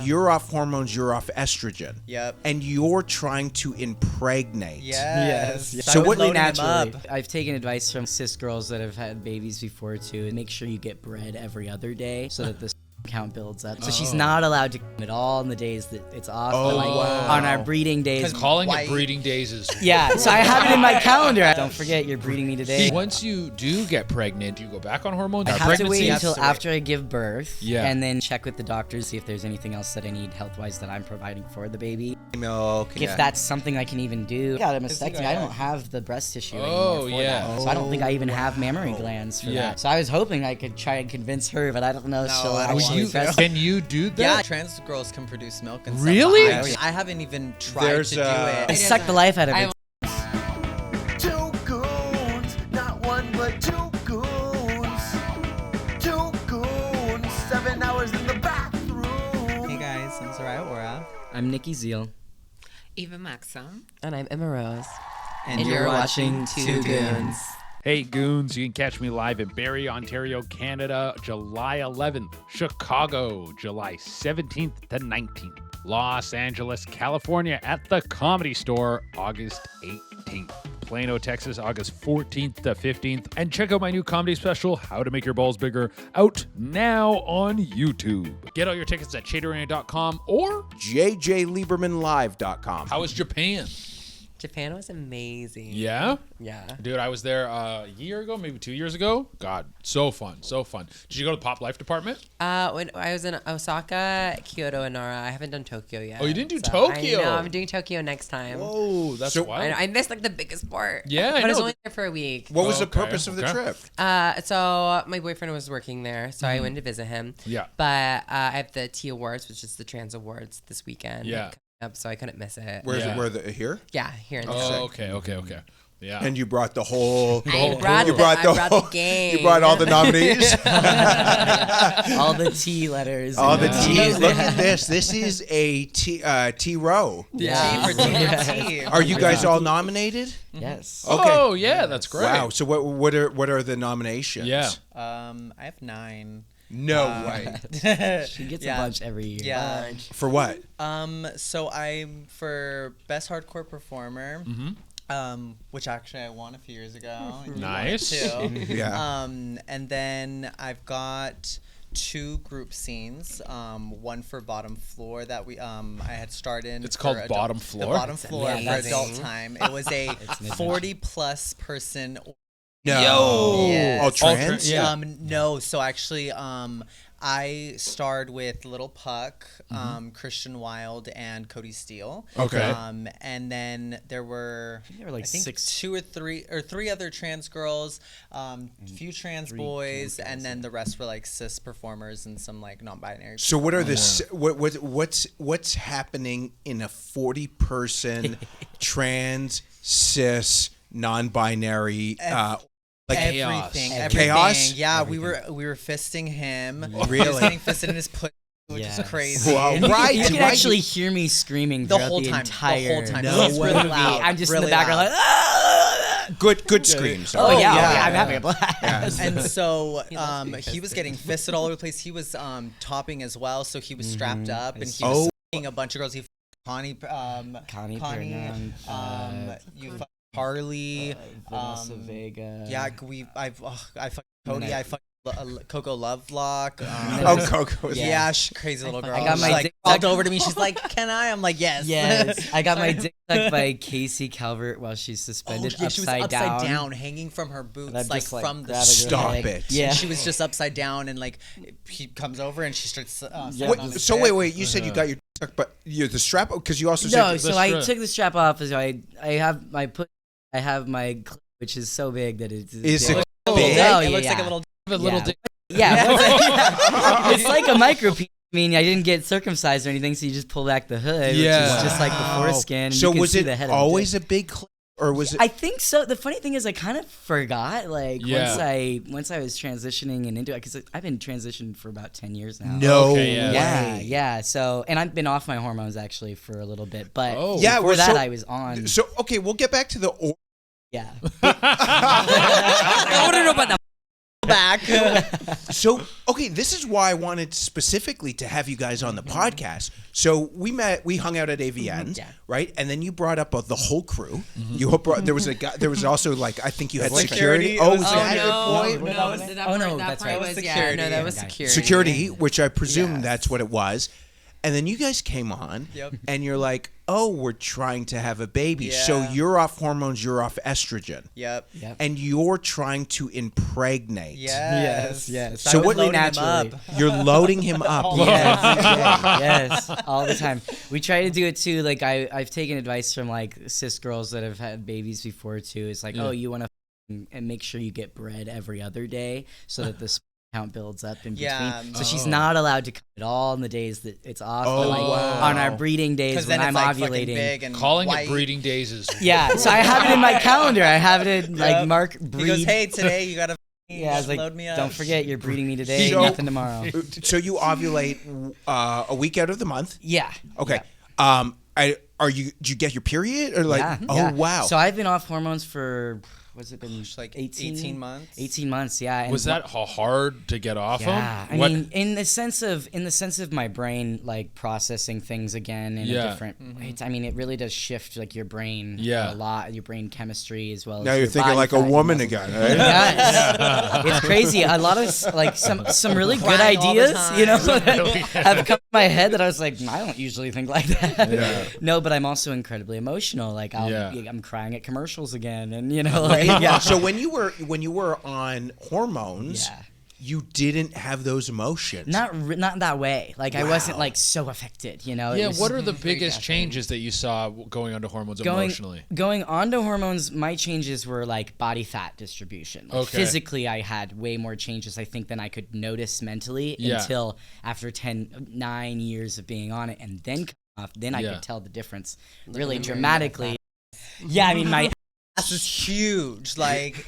you're off hormones, you're off estrogen. Yep. And you're trying to impregnate. Yes. So what naturally? I've taken advice from cis girls that have had babies before too. Make sure you get bread every other day so that the count builds up. So she's not allowed to come at all on the days that it's off. Oh, but like on our breeding days. Calling it breeding days is... Yeah, so I have it in my calendar. Don't forget, you're breeding me today. Once you do get pregnant, do you go back on hormones? I have to wait until wait. after I give birth, and then check with the doctors, see if there's anything else that I need health-wise that I'm providing for the baby. Milk. If that's something I can even do. I got a mastectomy. I don't have the breast tissue anymore for that. So I don't think I even have mammary glands for that. So I was hoping I could try and convince her, but I don't know if she'll actually breastfeed. Can you do that? Yeah, trans girls can produce milk and stuff. Really? I haven't even tried to do it. I suck the life out of it. Two goons, not one but two goons. Two goons, 7 hours in the bathroom. Hey guys, I'm Zariah Aura. I'm Nicko Zeal. Eva Maxim. And I'm Emma Rose. And you're watching Two Goons. Hey Goons, you can catch me live in Barrie, Ontario, Canada, July 11th, Chicago, July 17th to 19th, Los Angeles, California at the Comedy Store, August 18th, Plano, Texas, August 14th to 15th, and check out my new comedy special, How to Make Your Balls Bigger, out now on YouTube. Get all your tickets at Durena.com or JJLibermanLive.com. How was Japan? Japan was amazing. Yeah? Yeah. Dude, I was there a year ago, maybe 2 years ago. God, so fun, so fun. Did you go to the Pop Life department? When I was in Osaka, Kyoto, and Nara. I haven't done Tokyo yet. Oh, you didn't do Tokyo? I know, I'm doing Tokyo next time. Whoa, that's wild. I missed like the biggest part. Yeah, but I I was know. only there for a week. What was the purpose of the trip? So my boyfriend was working there, so I went to visit him. Yeah. But I have the T Awards, which is the Trans Awards this weekend. Yeah. Up, so I couldn't miss it. Where's it? Where here? Yeah, here in the Oh, okay. Yeah. And you brought the whole. I brought the game. You brought all the nominees. All the T letters. All the T's. Look at this. This is a T row. Yeah. T for T. Are you guys all nominated? Yes. Okay. Oh, yeah, that's great. Wow. So what are the nominations? Yeah. I have 9. No way. She gets a bunch every year. Yeah. For what? So I'm for best hardcore performer. Which actually I won a few years ago. Nice. Too. Yeah. And then I've got 2 group scenes. One for Bottom Floor that we I had starred in. It's called Bottom Floor? The Bottom Floor for amazing. adult time. It was a 40+ person. No. Yo. Yes. Oh, trans? Yeah. No. So actually, I starred with Little Puck, Christian Wilde, and Cody Steele. Okay. And then there were like I think 6 2 or 3 other trans girls, few trans boys, and then the rest were like cis performers and some like non-binary. So what are what's happening in a 40-person trans cis non-binary Everything. Chaos? Yeah, we were fisting him. Really? Fisting in his pussy, which is crazy. Well, right. You can actually hear me screaming The throughout whole the time. entire The whole time. No It's way. really loud. I'm just really in the background loud. like, ah! Good screams. Oh, yeah, yeah. I'm having a blast. And so he was getting fisted all over the place. He was topping as well, so he was strapped up and he was f***ing a bunch of girls. He Connie, Pernan, you fucked Harley, Vanessa Vega. Yeah, I fucked Cody. I fucked Coco Lovelock. Coco. Yeah, crazy little girl. I got my dick called over to me. She's like, "Can I?" I'm like, "Yes." Yes. I got my dick sucked by Casey Calvert while she's suspended she was upside down, hanging from her boots, like from the. Stop it. Yeah. And she was just upside down, and like he comes over and she starts. So wait. You said you got your sucked, but the strap because you also said no. So I took the strap off. So I have my clit, which is so big that it's is it Oh, big? yeah, It looks like a little dick. Yeah, it's like a micro penis. I mean, I didn't get circumcised or anything, so you just pull back the hood, which is just like the foreskin. And So you can was see it the head always a big clit, or was it? I think so. The funny thing is, I kind of forgot. Like once I was transitioning and into it, because I've been transitioned for about 10 years now. No way. way. Yeah. So, and I've been off my hormones actually for a little bit, but yeah, before that, I was on. So okay, we'll get back to the. Yeah. I want to know about the back. So, okay, this is why I wanted specifically to have you guys on the podcast. So we hung out at AVN, right? And then you brought up the whole crew. You brought, there was a guy, there was also like, I think you had security. Oh, no, that's right. That was security. Security, which I presume that's what it was. And then you guys came on, and you're like, "Oh, we're trying to have a baby." Yeah. So you're off hormones, you're off estrogen, Yep. and you're trying to impregnate. Yes. So what? Naturally. You're loading him up. Yes, all the time. We try to do it too. Like I've taken advice from like cis girls that have had babies before too. It's like, oh, you want to and make sure you get bread every other day so that the count builds up in between. So she's not allowed to come at all on the days that it's off. But like on our breeding days when I'm ovulating. Calling it breeding days is so I have it in my calendar. I have it in like mark breed. He goes, hey, today you gotta I was like, load me up. Don't forget you're breeding me today, nothing tomorrow. So you ovulate a week out of the month? Yeah. Okay. Did you get your period or like? Wow. So I've been off hormones for. What's it been? Like 18 months. 18 months, yeah. And was that hard to get off yeah. them? I mean, in the sense of my brain like processing things again in a different. I mean, it really does shift like your brain a lot, your brain chemistry as well. Now as you're your thinking body like a fat woman and muscle. again, right? Yes. It's crazy. A lot of like some really good ideas, have come to my head that I was like, I don't usually think like that. Yeah. No, but I'm also incredibly emotional. Like I'm crying at commercials again, and So when you were on hormones, you didn't have those emotions. Not that way. Like I wasn't like so affected, Yeah. What are the biggest changes that you saw going onto hormones emotionally? Going onto hormones, my changes were like body fat distribution. Like physically, I had way more changes, I think, than I could notice mentally until after 9 years of being on it, and then off. Then I could tell the difference really dramatically. Yeah, I mean my. This is huge, like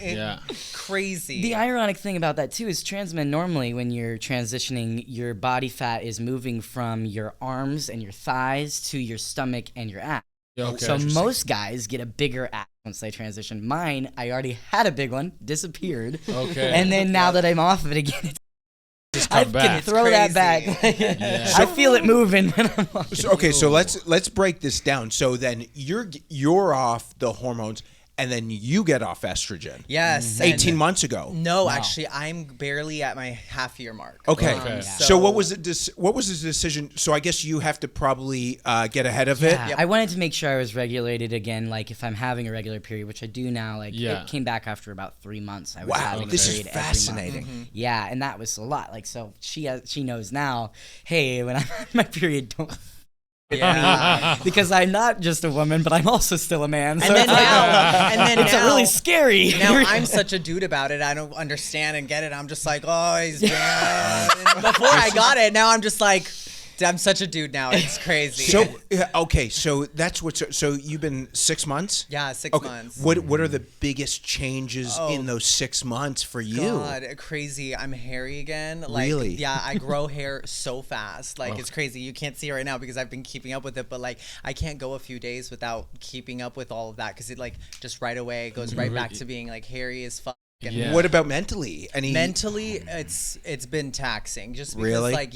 crazy. The ironic thing about that too is trans men normally, when you're transitioning, your body fat is moving from your arms and your thighs to your stomach and your ass. So most guys get a bigger ass once they transition. Mine, I already had a big one, disappeared. And then now that I'm off of it again, I can throw that back. I feel it moving when I'm off. So let's break this down. So then you're off the hormones. And then you get off estrogen. Yes. 18 months ago. No, actually, I'm barely at my half-year mark. Okay. So what was the decision? So I guess you have to probably get ahead of it. I wanted to make sure I was regulated again. Like if I'm having a regular period, which I do now. Like it came back after about 3 months. I was having a this is period every fascinating. month. Yeah, and that was a lot. Like so, she knows now. Hey, when I'm on my period, don't. Because I'm not just a woman, but I'm also still a man. So and then it's really scary. Now I'm such a dude about it. I don't understand and get it. I'm just like, oh, he's bad. Before I got it, now I'm just like, I'm such a dude now. It's crazy. So that's what. So you've been 6 months. Yeah, 6 months. What are the biggest changes in those 6 months for you? God, crazy. I'm hairy again. Like, really? Yeah, I grow hair so fast. Like it's crazy. You can't see it right now because I've been keeping up with it. But like, I can't go a few days without keeping up with all of that because it like just right away goes right back to being like hairy as fuck. What about mentally? Mentally, it's been taxing. Just because, like,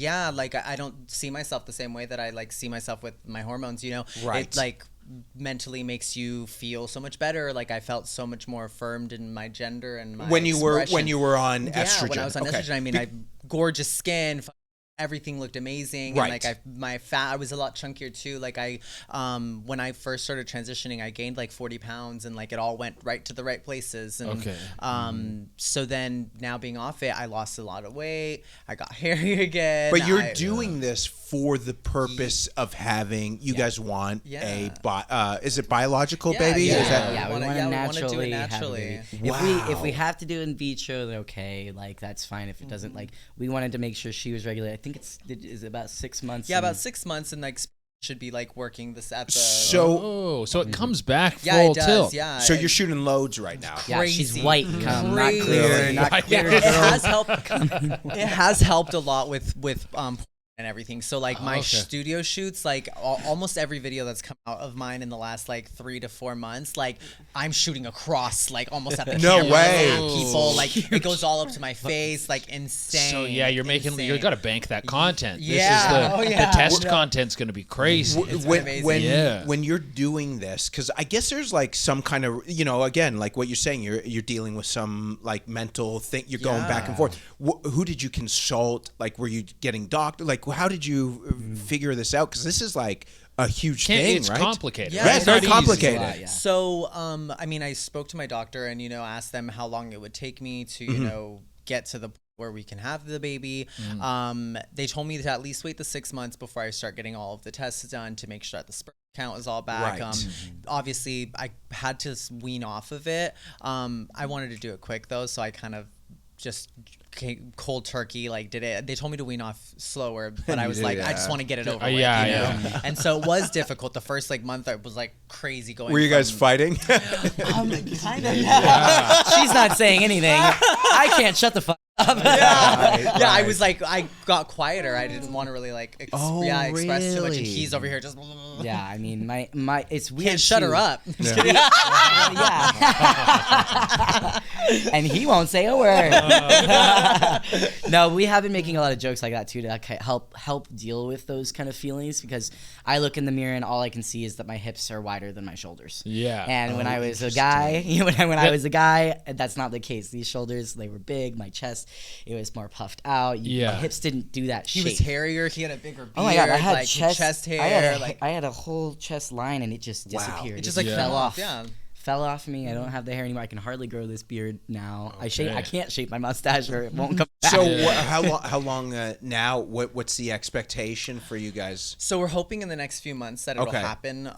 I don't see myself the same way that I like see myself with my hormones. Right? It like mentally makes you feel so much better. Like I felt so much more affirmed in my gender and my when you were on estrogen. Yeah, when I was on estrogen, I mean, I gorgeous skin. Everything looked amazing, right? And like my fat, I was a lot chunkier too. Like when I first started transitioning, I gained like 40 pounds, and like it all went right to the right places. And so then now being off it, I lost a lot of weight. I got hairy again. But you're doing this for the purpose of having. You guys want is it biological baby? Yeah, is that, we want to naturally have a baby. Wow. If we have to do in vitro, then okay, like that's fine. If it doesn't, like we wanted to make sure she was regulated. I think is about 6 months. Yeah, about 6 months, and like should be like working this at the. So it comes back full it does, tilt. Yeah. So you're shooting loads right now. Yeah, she's white, not clear, not clear. It has helped. It has helped a lot with and everything. So like my studio shoots, like almost every video that's come out of mine in the last like 3 to 4 months, like I'm shooting across, like almost at the camera, at people, like it goes all up to my face, like insane. So yeah, you're making, you got to bank that content. Yeah. This is the test content's going to be crazy. When you're doing this, because I guess there's like some kind of, you know, again, like what you're saying, you're dealing with some like mental thing. You're going back and forth. Who did you consult? Like, were you getting doctor? Like, how did you figure this out? Because this is like a huge thing, it's right? Complicated. Yeah, it's very complicated. So, I mean, I spoke to my doctor and, you know, asked them how long it would take me to, you know, get to the point where we can have the baby. They told me to at least wait the 6 months before I start getting all of the tests done to make sure that the sperm count is all back. Obviously, I had to wean off of it. I wanted to do it quick, though, so I kind of just cold turkey, like did it. They told me to wean off slower, but I was like, I just want to get it over with, you know? And so it was difficult. The first like month, I was like crazy going. Were you guys fighting? Kind of. She's not saying anything. I can't shut the fuck up. I was like, I got quieter. I didn't want to really like express too much. And he's over here just. Yeah, I mean, my it's weird. Can't shut her up. And he won't say a word. No, we have been making a lot of jokes like that too to help deal with those kind of feelings, because I look in the mirror and all I can see is that my hips are wider than my shoulders. Yeah. And when I was a guy, when I was a guy, that's not the case. These shoulders, they were big. My chest, it was more puffed out. My hips didn't do that shape. He was hairier. He had a bigger beard. Oh my god, I had like, chest hair. I had a whole chest line and it just disappeared. It just like fell off. Yeah. Fell off me. I don't have the hair anymore. I can hardly grow this beard now. I can't shape my mustache or it won't come back. So how long now? What's the expectation for you guys? So we're hoping in the next few months that it'll happen.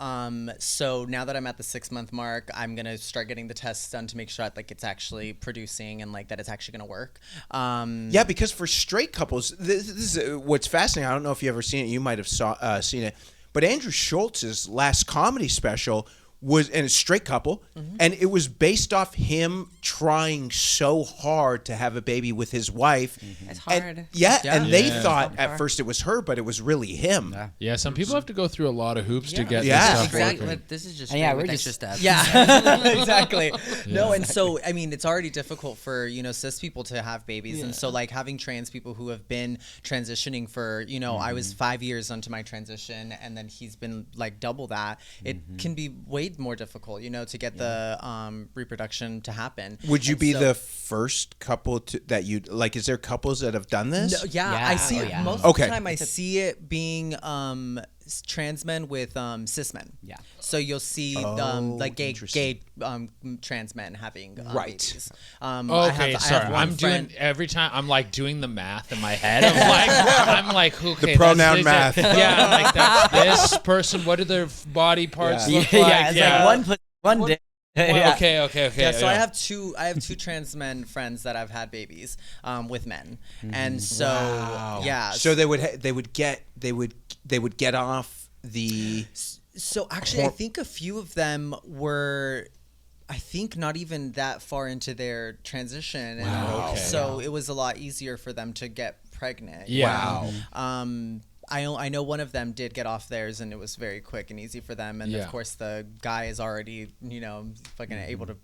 So now that I'm at the 6 month mark, I'm gonna start getting the tests done to make sure that like it's actually producing and like that it's actually gonna work. Yeah, because for straight couples, this is what's fascinating. I don't know if you ever seen it. You might have seen it, but Andrew Schultz's last comedy special was in a straight couple, and it was based off him trying so hard to have a baby with his wife. It's hard. And, and they thought at first it was her, but it was really him. Yeah, some people have to go through a lot of hoops to get this stuff working. But this is just we're extra steps. Yeah, exactly. No, and so I mean, it's already difficult for cis people to have babies, and so like having trans people who have been transitioning for I was 5 years into my transition, and then he's been like double that. It can be way more difficult, to get the reproduction to happen. Would you be the first couple that you like? Is there couples that have done this? No, I see it most of the time. I see it being trans men with cis men. Yeah. So you'll see like gay trans men having babies. I'm doing every time. I'm like doing the math in my head. I'm like, okay, the pronoun math. Yeah, like that's this person. What do their body parts look like? Yeah, it's like one day. Okay. Yeah, so I have two trans men friends that I've had babies with men, and so so they would get off the. So actually, I think a few of them were. I think not even that far into their transition, and so it was a lot easier for them to get pregnant. Yeah. Wow. I know one of them did get off theirs, and it was very quick and easy for them. And of course, the guy is already, fucking able to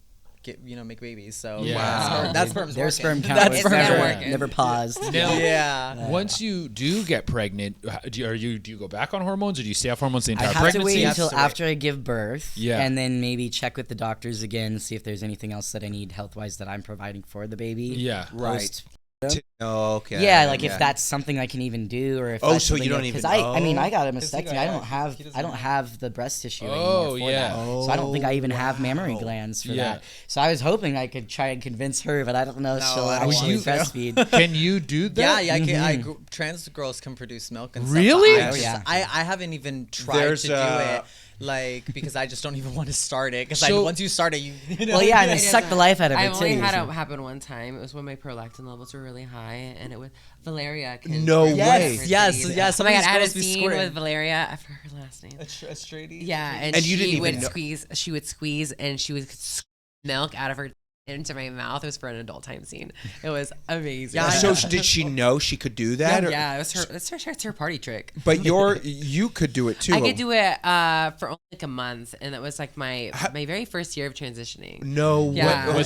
get, make babies. So that sperm's their working. sperm count was never paused. Now, once you do get pregnant, do you go back on hormones, or do you stay off hormones the entire pregnancy? I have to wait until after I give birth, Yeah. and then maybe check with the doctors again, see if there's anything else that I need health-wise that I'm providing for the baby. Yeah. Right. Okay. Yeah, like if that's something I can even do, or if so you don't even. I mean, I got a mastectomy. I don't have the breast tissue anymore for that. So I don't think I even have mammary glands for that. So I was hoping I could try and convince her, but I don't know if she'll actually breastfeed. Can you do that? Yeah, trans girls can produce milk and stuff. Really? I haven't even tried to do it. Like, because I just don't even want to start it. Because once you start it, Well, yeah, and they suck the life out of it, too. I only had it happen one time. It was when my prolactin levels were really high, and it was Valeria. No way. Yes. Oh my God, I had a scene with Valeria. I forgot her last name. Astrady? Yeah, and you didn't she even would squeeze, and she would squeeze milk out of her into my mouth. It was for an adult time scene. It was amazing. Yeah, So did she know she could do that? Yeah, it's her party trick. But you could do it too. I could do it for only like a month, and that was like my very first year of transitioning. No Yeah, way.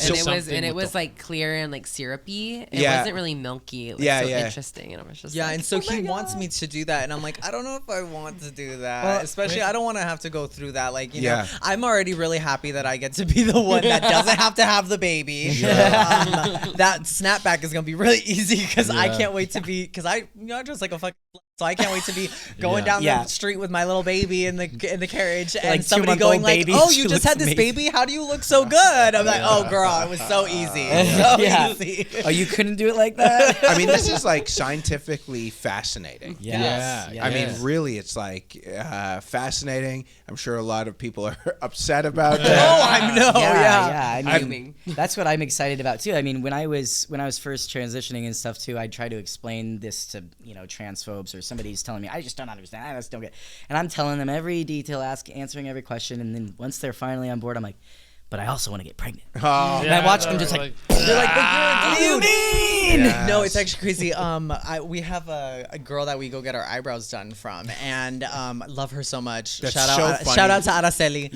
and it was like clear and like syrupy. It wasn't really milky. It was so interesting, and I was just and so he wants me to do that, and I'm like, I don't know if I want to do that. Well, especially, I don't want to have to go through that. Like, you know, I'm already really happy that I get to be the one that doesn't have to have the baby. That snapback is gonna be really easy because I can't wait to be just like a fucking. So I can't wait to be going down the street with my little baby in the carriage, and like somebody going like, baby. "Oh, She you just looks had this amazing. baby? How do you look so good?" I'm like, "Oh, girl, it was so easy, so easy." Oh, you couldn't do it like that? I mean, this is like scientifically fascinating. Yes. I mean, really, it's like fascinating. I'm sure a lot of people are upset about that. I mean, that's what I'm excited about too. I mean, when I was first transitioning and stuff too, I'd try to explain this to transphobes, or somebody's telling me, I just don't understand. I just don't get. And I'm telling them every detail, answering every question, and then once they're finally on board, I'm like, but I also want to get pregnant. Oh. And I watch them just like they're like, what do you mean? Yes. No, it's actually crazy. We have a girl that we go get our eyebrows done from, and love her so much. That's shout so out, funny. shout out to Araceli.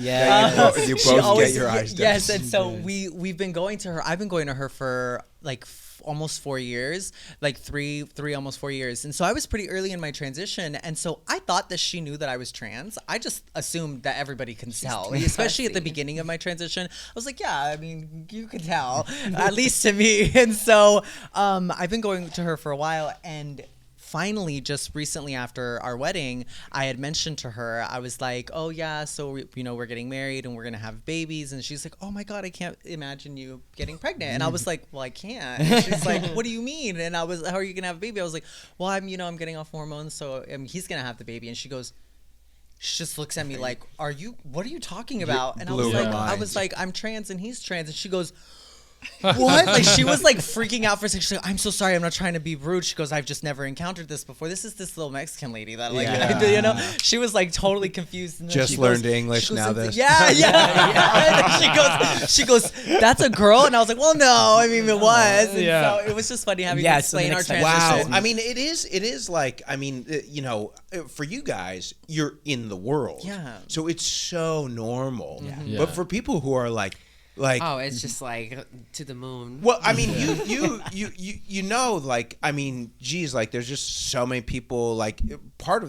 You She both always- get your eyes done. Yes, and so we've been going to her. I've been going to her for like almost 4 years, like three almost 4 years. And so I was pretty early in my transition, and so I thought that she knew that I was trans. I just assumed that everybody can tell, especially at the beginning of my transition. I was like, yeah, I mean, you can tell, at least to me. And so I've been going to her for a while, and finally, just recently after our wedding, I had mentioned to her, I was like, oh yeah, so we're getting married and we're gonna have babies. And she's like, oh my God, I can't imagine you getting pregnant. And I was like, well, I can't. And she's like, what do you mean? And I was, how are you gonna have a baby? I was like, well, I'm getting off hormones, so he's gonna have the baby. And she just looks at me like, what are you talking about? And I was like, I'm trans and he's trans. And she goes, what? Like, she was like freaking out for a second. She's like, I'm so sorry, I'm not trying to be rude. She goes, I've just never encountered this before. This is this little Mexican lady that she was like totally confused. And Just learned English now. This And she goes, that's a girl. And I was like, well, no, I mean, it was. And so it was just funny having to explain our transition. Wow. I mean, it is like, I mean, for you guys, you're in the world. Yeah. So it's so normal. But for people who are like, oh, it's just like to the moon. Well, I mean, like, I mean, geez, like, there's just so many people. Like, one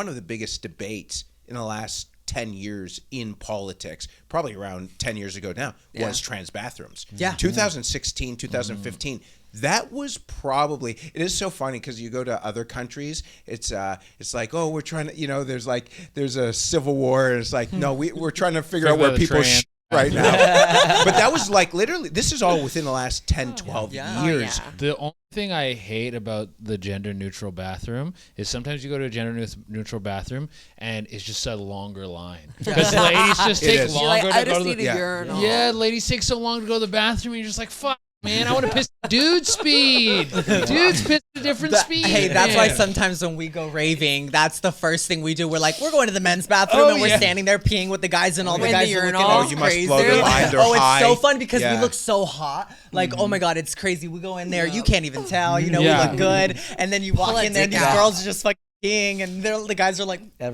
of the biggest debates in the last 10 years in politics, probably around 10 years ago now, was trans bathrooms. 2016, 2015. That was probably. It is so funny because you go to other countries, it's like, oh, we're trying to, there's a civil war, and it's like, no, we're trying to figure out where people right now. But that was like literally, this is all within the last 10, 12 years. The only thing I hate about the gender neutral bathroom is sometimes you go to a gender neutral bathroom and it's just a longer line. Because ladies just take longer to go to the urinal. Yeah, ladies take so long to go to the bathroom, and you're just like, fuck. Man, I want to piss dude speed. Dudes piss at a different speed. Hey, that's why sometimes when we go raving, that's the first thing we do. We're like, we're going to the men's bathroom, and we're standing there peeing with the guys, and all the guys are looking at us you crazy. must blow the line. They're high. It's so fun because we look so hot. Like, oh my God, it's crazy. We go in there, you can't even tell. We look good. And then you walk in there, and these girls are just fucking peeing, and the guys are like, At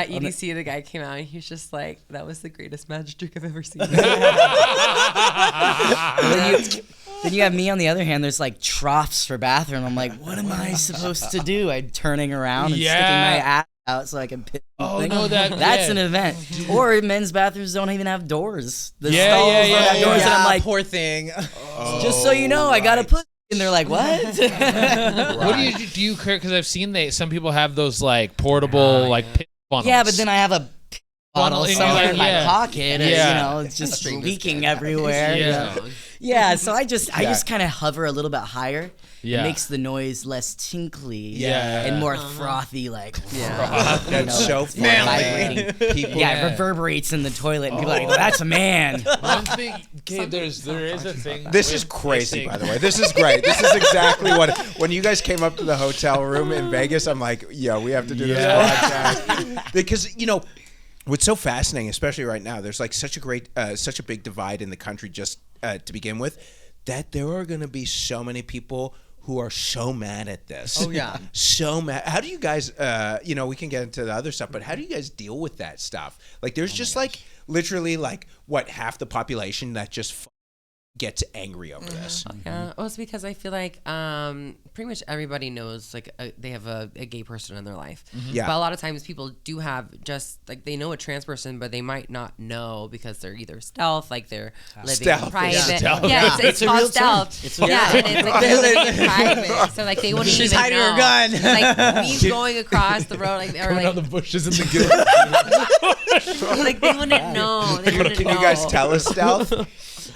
EDC, the guy came out and he was just like, that was the greatest magic trick I've ever seen. Then you have me on the other hand. There's like troughs for bathroom. I'm like, what am I supposed to do? I'm turning around and sticking my ass out so I can piss. That's an event. Or men's bathrooms don't even have doors. The stalls don't have doors, and I'm like, poor thing. Just so you know, I gotta put. And they're like, what? What do you care? Because I've seen some people have those like portable like pit funnels. Yeah, but then I have a bottle in somewhere in my pocket, and it's just leaking everywhere. Yeah, so I just kind of hover a little bit higher. Yeah. It makes the noise less tinkly Yeah. and more frothy, like That's so funny. It reverberates in the toilet, and people are like, that's a man. One thing, there is a thing. This is crazy, by the way. This is great. This is exactly what. When you guys came up to the hotel room in Vegas, I'm like, yeah, we have to do this podcast because What's so fascinating, especially right now, there's like such a big divide in the country just to begin with, that there are going to be so many people who are so mad at this. Oh yeah, so mad. How do you guys? We can get into the other stuff, but how do you guys deal with that stuff? Like, there's just like literally like half the population that just gets angry over this. Yeah, well, it's because I feel like pretty much everybody knows like they have a gay person in their life. Yeah. But a lot of times people do have just like they know a trans person, but they might not know because they're either stealth, like they're living in private. Yeah, it's called stealth. It's and it's like they're living in private, so like they wouldn't She's even hiding know. her gun. Like me going across the road, like or Going like out the bushes in the good. like they wouldn't know. They wouldn't Can know. you guys tell us stealth?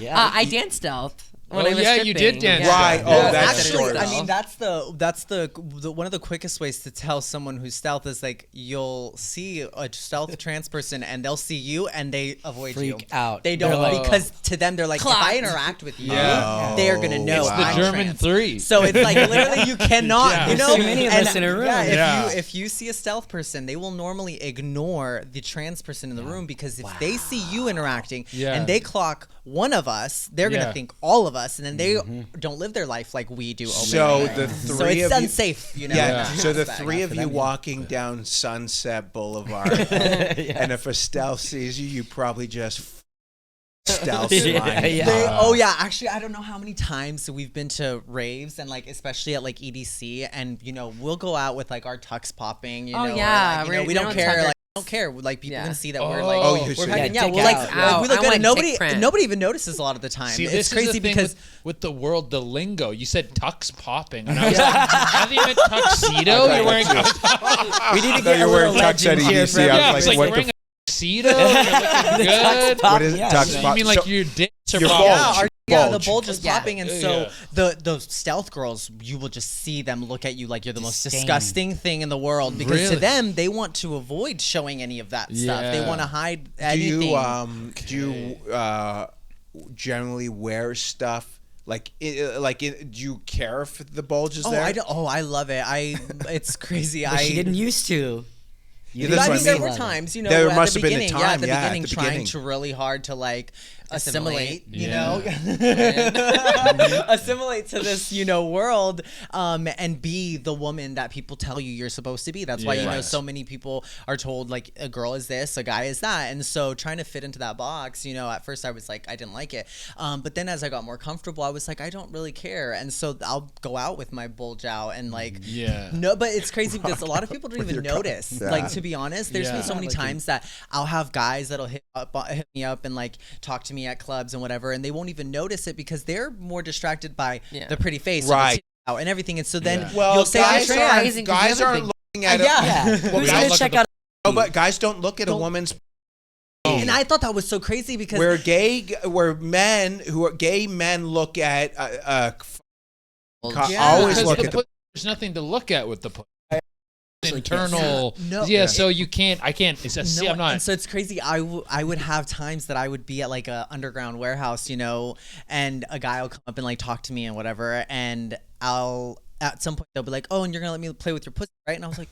Yeah. I danced stealth. When Oh, I was yeah, you stripping. did dance. Right. Oh, Well, that's actually, short. I mean, that's the one of the quickest ways to tell someone who's stealth is like you'll see a stealth trans person and they'll see you and they avoid you. Freak out. They don't They're like, because to them they're like, if I interact with you, they are gonna know It's the I'm German trans. 3. So it's like literally you cannot, Yeah. you know. There's too many of and us in a room. Yeah, if you see a stealth person, they will normally ignore the trans person in the room because if they see you interacting and they clock one of us, they're gonna think all of us, and then they don't live their life like we do. So the so three it's of you, unsafe, you know. yeah. in that So the aspect. three of you walking down Sunset Boulevard, and if a stealth sees you, you probably just stealth slide. Actually, I don't know how many times we've been to raves and like especially at like EDC, and we'll go out with like our tux popping, Oh, or, yeah, like, we we don't don't care. tuck our- Like, don't care. Like people Yeah. can see that we're like, Oh, we're so hugging. yeah, Yeah, we're dick like, out. we look I good. want And dick print. nobody even notices a lot of the time. See, It's this crazy is the thing because with the world, the lingo. You said tux popping, and I was like, "Have you meant tuxedo? You're wearing We need to thought get you a were wearing little tux at legend here EDC. for I was yeah, everyone. it's like what the wearing a tuxedo. You're looking good. What is Yeah. tux You pop? mean like So- your dicks are your popping? balls. the bulge. bulge is Yeah. popping, and so the stealth girls, you will just see them look at you like you're the most Disdain. disgusting thing in the world because Really? to them they want to avoid showing any of that stuff. They Yeah. want to hide Do anything. you generally wear stuff do you care if the bulge is there? I love it. It's crazy. But she didn't used to. Yeah, But that's I what mean, there mean. were times, There at must the have been a beginning, time, at the yeah, at beginning, the trying beginning. to really hard to like assimilate, you Yeah. know, assimilate to this, world, and be the woman that people tell you you're supposed to be. That's why, Yeah. so many people are told like a girl is this, a guy is that. And so trying to fit into that box, at first I was like, I didn't like it. But then as I got more comfortable, I was like, I don't really care. And so I'll go out with my bulge out and like, Yeah. no, but it's crazy because a lot of people don't even notice. Yeah. Like, to be honest, there's been Yeah. so many times that I'll have guys that'll hit me up and like talk to me at clubs and whatever, and they won't even notice it because they're more distracted by the pretty face, Right. and, the titty out and everything. And so then Well, you'll say guys you're aren't, trans. guys aren't looking at it. Yeah. Who's gonna look check at out? No, but guys don't look at a woman's. And I thought that was so crazy because Where gay men look at always Because look the at the. there's nothing to look at with the internal. No. Yeah, so you can't. I can't. It's a, see, I'm And not. so it's crazy. I would have times that I would be at like a underground warehouse, and a guy will come up and like talk to me and whatever, and at some point they'll be like, oh, and you're gonna let me play with your pussy, right? And I was like,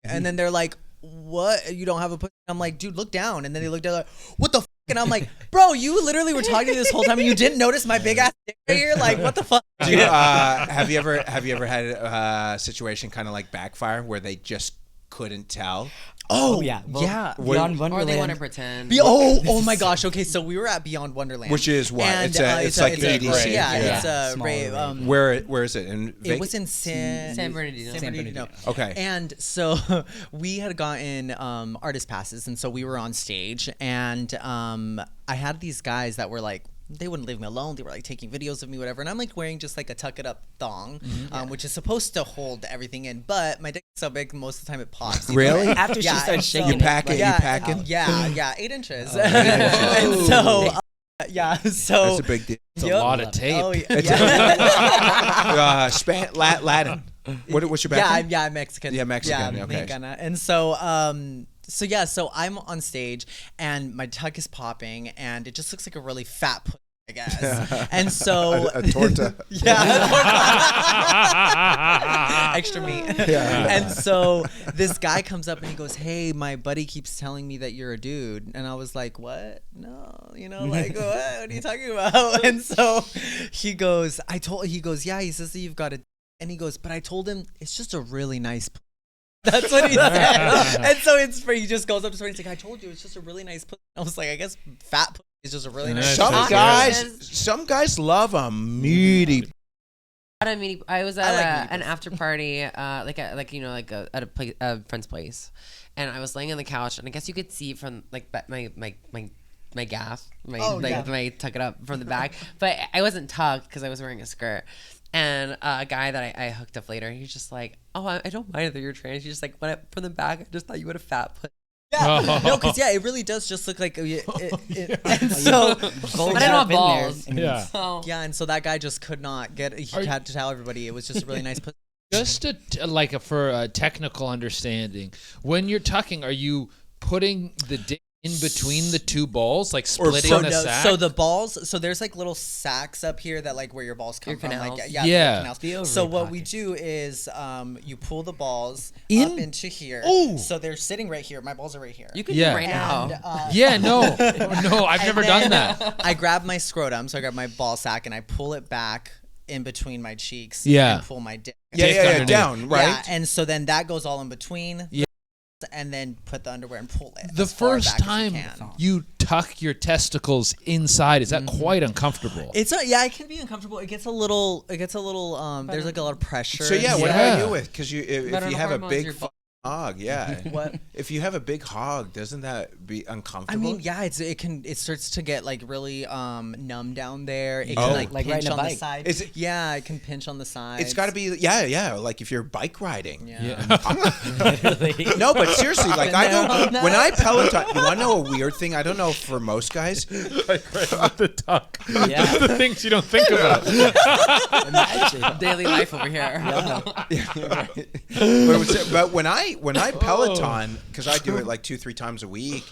and then they're like, what? You don't have a pussy? I'm like, dude, look down. And then they look down like, what the fuck? And I'm like, bro, you literally were talking to me this whole time and you didn't notice my big ass dick right here? Like, what the fuck? Have you ever had a situation kind of like backfire where they just couldn't tell? Oh yeah, yeah. Beyond Or Wonderland. they want to pretend. Oh my gosh. Okay, so we were at Beyond Wonderland. Which is what? And, It's like a EDC. rave. Yeah, Yeah. it's a Smaller rave. rave. Where is it? In It was in San Bernardino. San Bernardino. Okay. And so we had gotten artist passes, and so we were on stage, and I had these guys that were like, they wouldn't leave me alone. They were like taking videos of me, whatever. And I'm like wearing just like a tuck it up thong, which is supposed to hold everything in. But my dick is so big, most of the time it pops. Really? After she Yeah, starts and so- shaking, You pack it. Yeah, You packing? Yeah, 8 inches. And so, so That's a big deal. It's a Yep. lot of tape. Oh yeah. Latin. What's your background? Yeah, I'm Mexican. Yeah, Mexican, Yeah, okay. Mexicana. And so, so I'm on stage and my tuck is popping and it just looks like a really fat pussy. I guess. And so a torta. Extra meat. And so this guy comes up and he goes, "Hey, my buddy keeps telling me that you're a dude." And I was like, "What? No, like what are you talking about?" And so he goes, "Yeah." He says that you've got a, and he goes, "But I told him it's just a really nice." That's what he said. And so he just goes up to me and he's like, "I told you it's just a really nice." I was like, "I guess fat." It's just a really nice. Some guys love a meaty. I was at an after party, at a friend's place, and I was laying on the couch, and I guess you could see from like my gaff, my tuck it up from the back, but I wasn't tucked because I was wearing a skirt. And a guy that I hooked up later, he's just like, "Oh, I don't mind that you're trans." He's just like, from the back, I just thought you had a fat pussy. Yeah, no, because it really does just look like and so, but I don't have balls. And so that guy just could not get. He had to tell everybody it was just a really nice pussy. Just for a technical understanding, when you're tucking, are you putting the dick in between the two balls, like splitting the sack? So the balls, so there's like little sacks up here that like where your balls come from. Canals. Like, canals. So what we do is you pull the balls up into here. Oh. So they're sitting right here. My balls are right here. You can do it right now. No, I've never done that. I grab my scrotum, so I grab my ball sack and I pull it back in between my cheeks. Yeah. And pull my dick. Down, right? Yeah, and so then that goes all in between. Yeah. And then put the underwear and pull it. The first time you tuck your testicles inside, is that quite uncomfortable? It's it can be uncomfortable. It gets a little. There's like a lot of pressure. So what about you with? Because if you have a big hog, What? If you have a big hog, doesn't that be uncomfortable? I mean, it starts to get like really numb down there. It can like pinch riding a on bike. the side. It can pinch on the side. It's got to be like if you're bike riding. No, but seriously, like I go when I Peloton. You want to know a weird thing? I don't know for most guys. Like right with the tuck. Yeah. The things you don't think about. Daily life over here. But when I Peloton, because I do it like 2-3 times a week,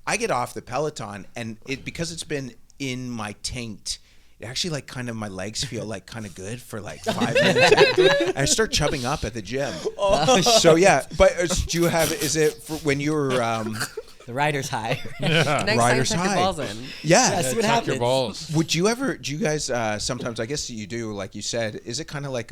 I get off the Peloton and because it's been in my taint, it actually like kind of my legs feel like kind of good for like 5 minutes. And I start chubbing up at the gym. So but is it for when you're the rider's high? Next rider's time, tuck high. Your balls in. That's what happens. Your balls. Do you guys sometimes, I guess you do, like you said, is it kind of like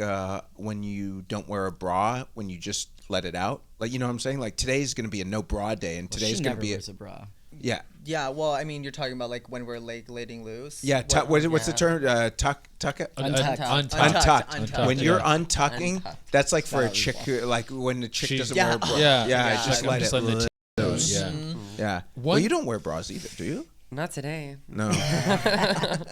when you don't wear a bra, when you just let it out? Like, you know what I'm saying? Like today's going to be a no bra day and today's going to be wears a bra. Yeah. Yeah, well, I mean, you're talking about like when we're like letting loose. Yeah, what's the term? Tuck it? Untucked. When you're untucking, that's like for a chick, like when the chick doesn't wear a bra. Yeah. Just let it loose. Yeah. Well, you don't wear bras either, do you? Not today. No.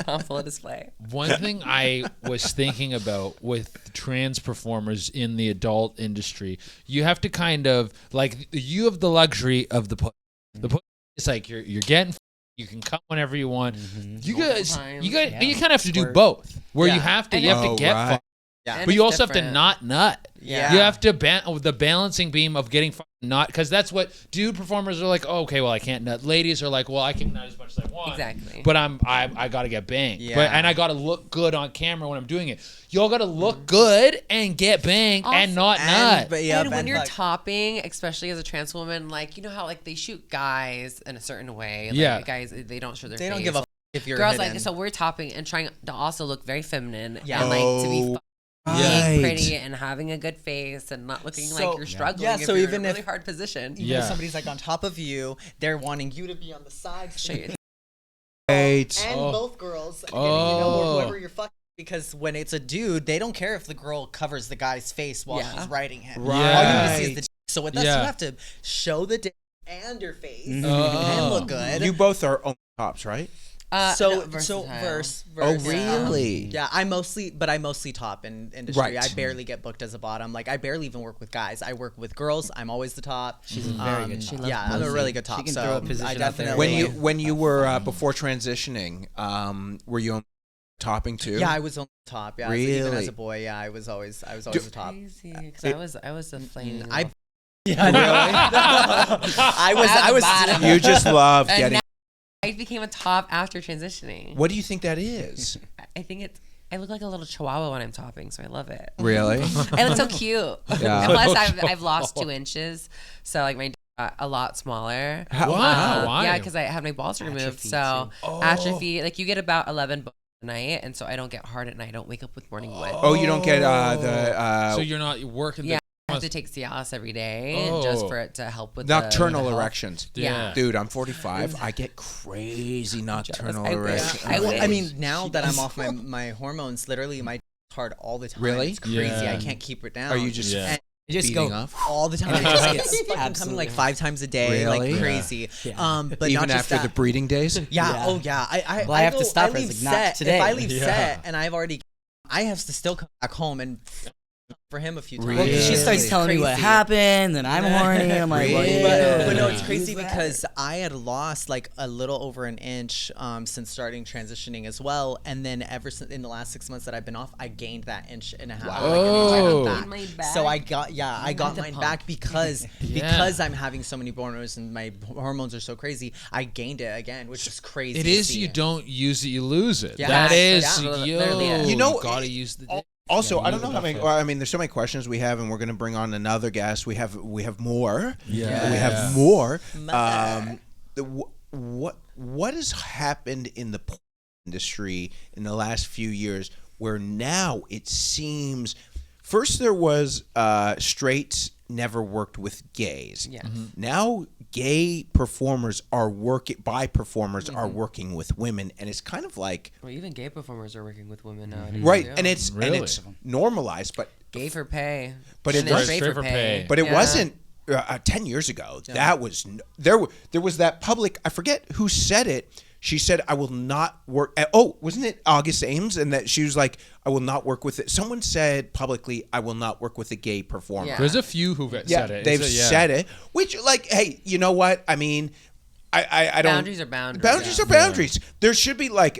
On full display. One thing I was thinking about with trans performers in the adult industry, you have to kind of like you have the luxury of the it's like you're getting. You can come whenever you want. You guys, you kind of have to do both. Where you have to get fucked. Yeah. But you also have to not nut. Yeah. You have to the balancing beam of getting nut, because that's what dude performers are like. Oh, okay, well I can't nut. Ladies are like, well I can nut as much as I want. Exactly. But I gotta get banged. Yeah. But and I gotta look good on camera when I'm doing it. Y'all gotta look good and get banged and not nut. And when you're topping, especially as a trans woman, like you know how like they shoot guys in a certain way. Like, guys they don't show their face. They don't give a f- if you're girls hidden. like so we're topping and trying to also look very feminine. Yeah. And like to be Right. being pretty and having a good face and not looking like you're struggling. Yeah, if so you're even in a really if hard position. Even if somebody's like on top of you, they're wanting you to be on the side. Right. And both girls, or whoever you're fucking. Because when it's a dude, they don't care if the girl covers the guy's face while she's riding him. Right. All you need to see is the dick. So with us, you have to show the dick and your face and look good. You both are on tops, right? Verse. Oh, really? Yeah, I mostly top in industry. Right. I barely get booked as a bottom. Like I barely even work with guys. I work with girls. I'm always the top. She's very good. I'm a really good top. She can so throw a position I out there. definitely When you were before transitioning, were you on topping too? Yeah, I was on top. Yeah, really? Even as a boy, yeah, I was always the top. Crazy, 'cause I was a flame. Yeah, really? I was. You just love getting I became a top after transitioning. What do you think that is? I think I look like a little chihuahua when I'm topping, so I love it. Really? I look so cute. Yeah. And plus, I've lost 2 inches, so like my a lot smaller. Wow. Why? Yeah, because I had my balls removed, so atrophy. Like you get about 11 balls a night, and so I don't get hard at night. I don't wake up with morning wood. Oh, you don't get So you're not working. Yeah. I have to take Cialis every day just for it to help with nocturnal the health. erections. Yeah. Dude, I'm 45. I get crazy nocturnal erections. I mean, now that I'm off my hormones, literally my hard all the time. Really? It's crazy. Yeah. I can't keep it down. Are you just Just beating go off? all the time? It just gets fucking coming like 5 times a day, Really? like crazy. But Even not just after that. the breeding days? Yeah. Oh yeah. I have to stop I her. It's leave like, not set. today. If I leave set and I have to still come back home and for him a few times. Really? She starts It's telling me what crazy. happened, and I'm horny. I'm like, what? But no, it's crazy because I had lost like a little over an inch since starting transitioning as well, and then ever since in the last 6 months that I've been off, I gained that inch and a half. Wow. Like, an inch Oh. and a half. Mine back? So I got the mine pump. back because I'm having so many hormones and my hormones are so crazy. I gained it again, which is crazy. It to is see. you don't use it, you lose it. Yeah. That is, Yeah. Literally it. You know, you gotta use the dick. Also, I don't know move how it many. up. Well, I mean, there's so many questions we have, and we're going to bring on another guest. We have more. Yeah. We have more. What has happened in the porn industry in the last few years, where now it seems, first there was straights never worked with gays. Yeah. Now gay performers are working are working with women, and it's kind of like Well, even gay performers are working with women nowadays. right, too. and it's normalized, but gay for pay. But And it then was- straight for pay. But it Yeah. wasn't 10 years ago. That was there was that public. I forget who said it. She said, "I will not work." Wasn't it August Ames? And that she was like, "I will not work with it." Someone said publicly, "I will not work with a gay performer." Yeah. There's a few who've said it. They've said it. Which, like, hey, you know what? I mean, I don't. Boundaries are boundaries. Boundaries are boundaries. There should be like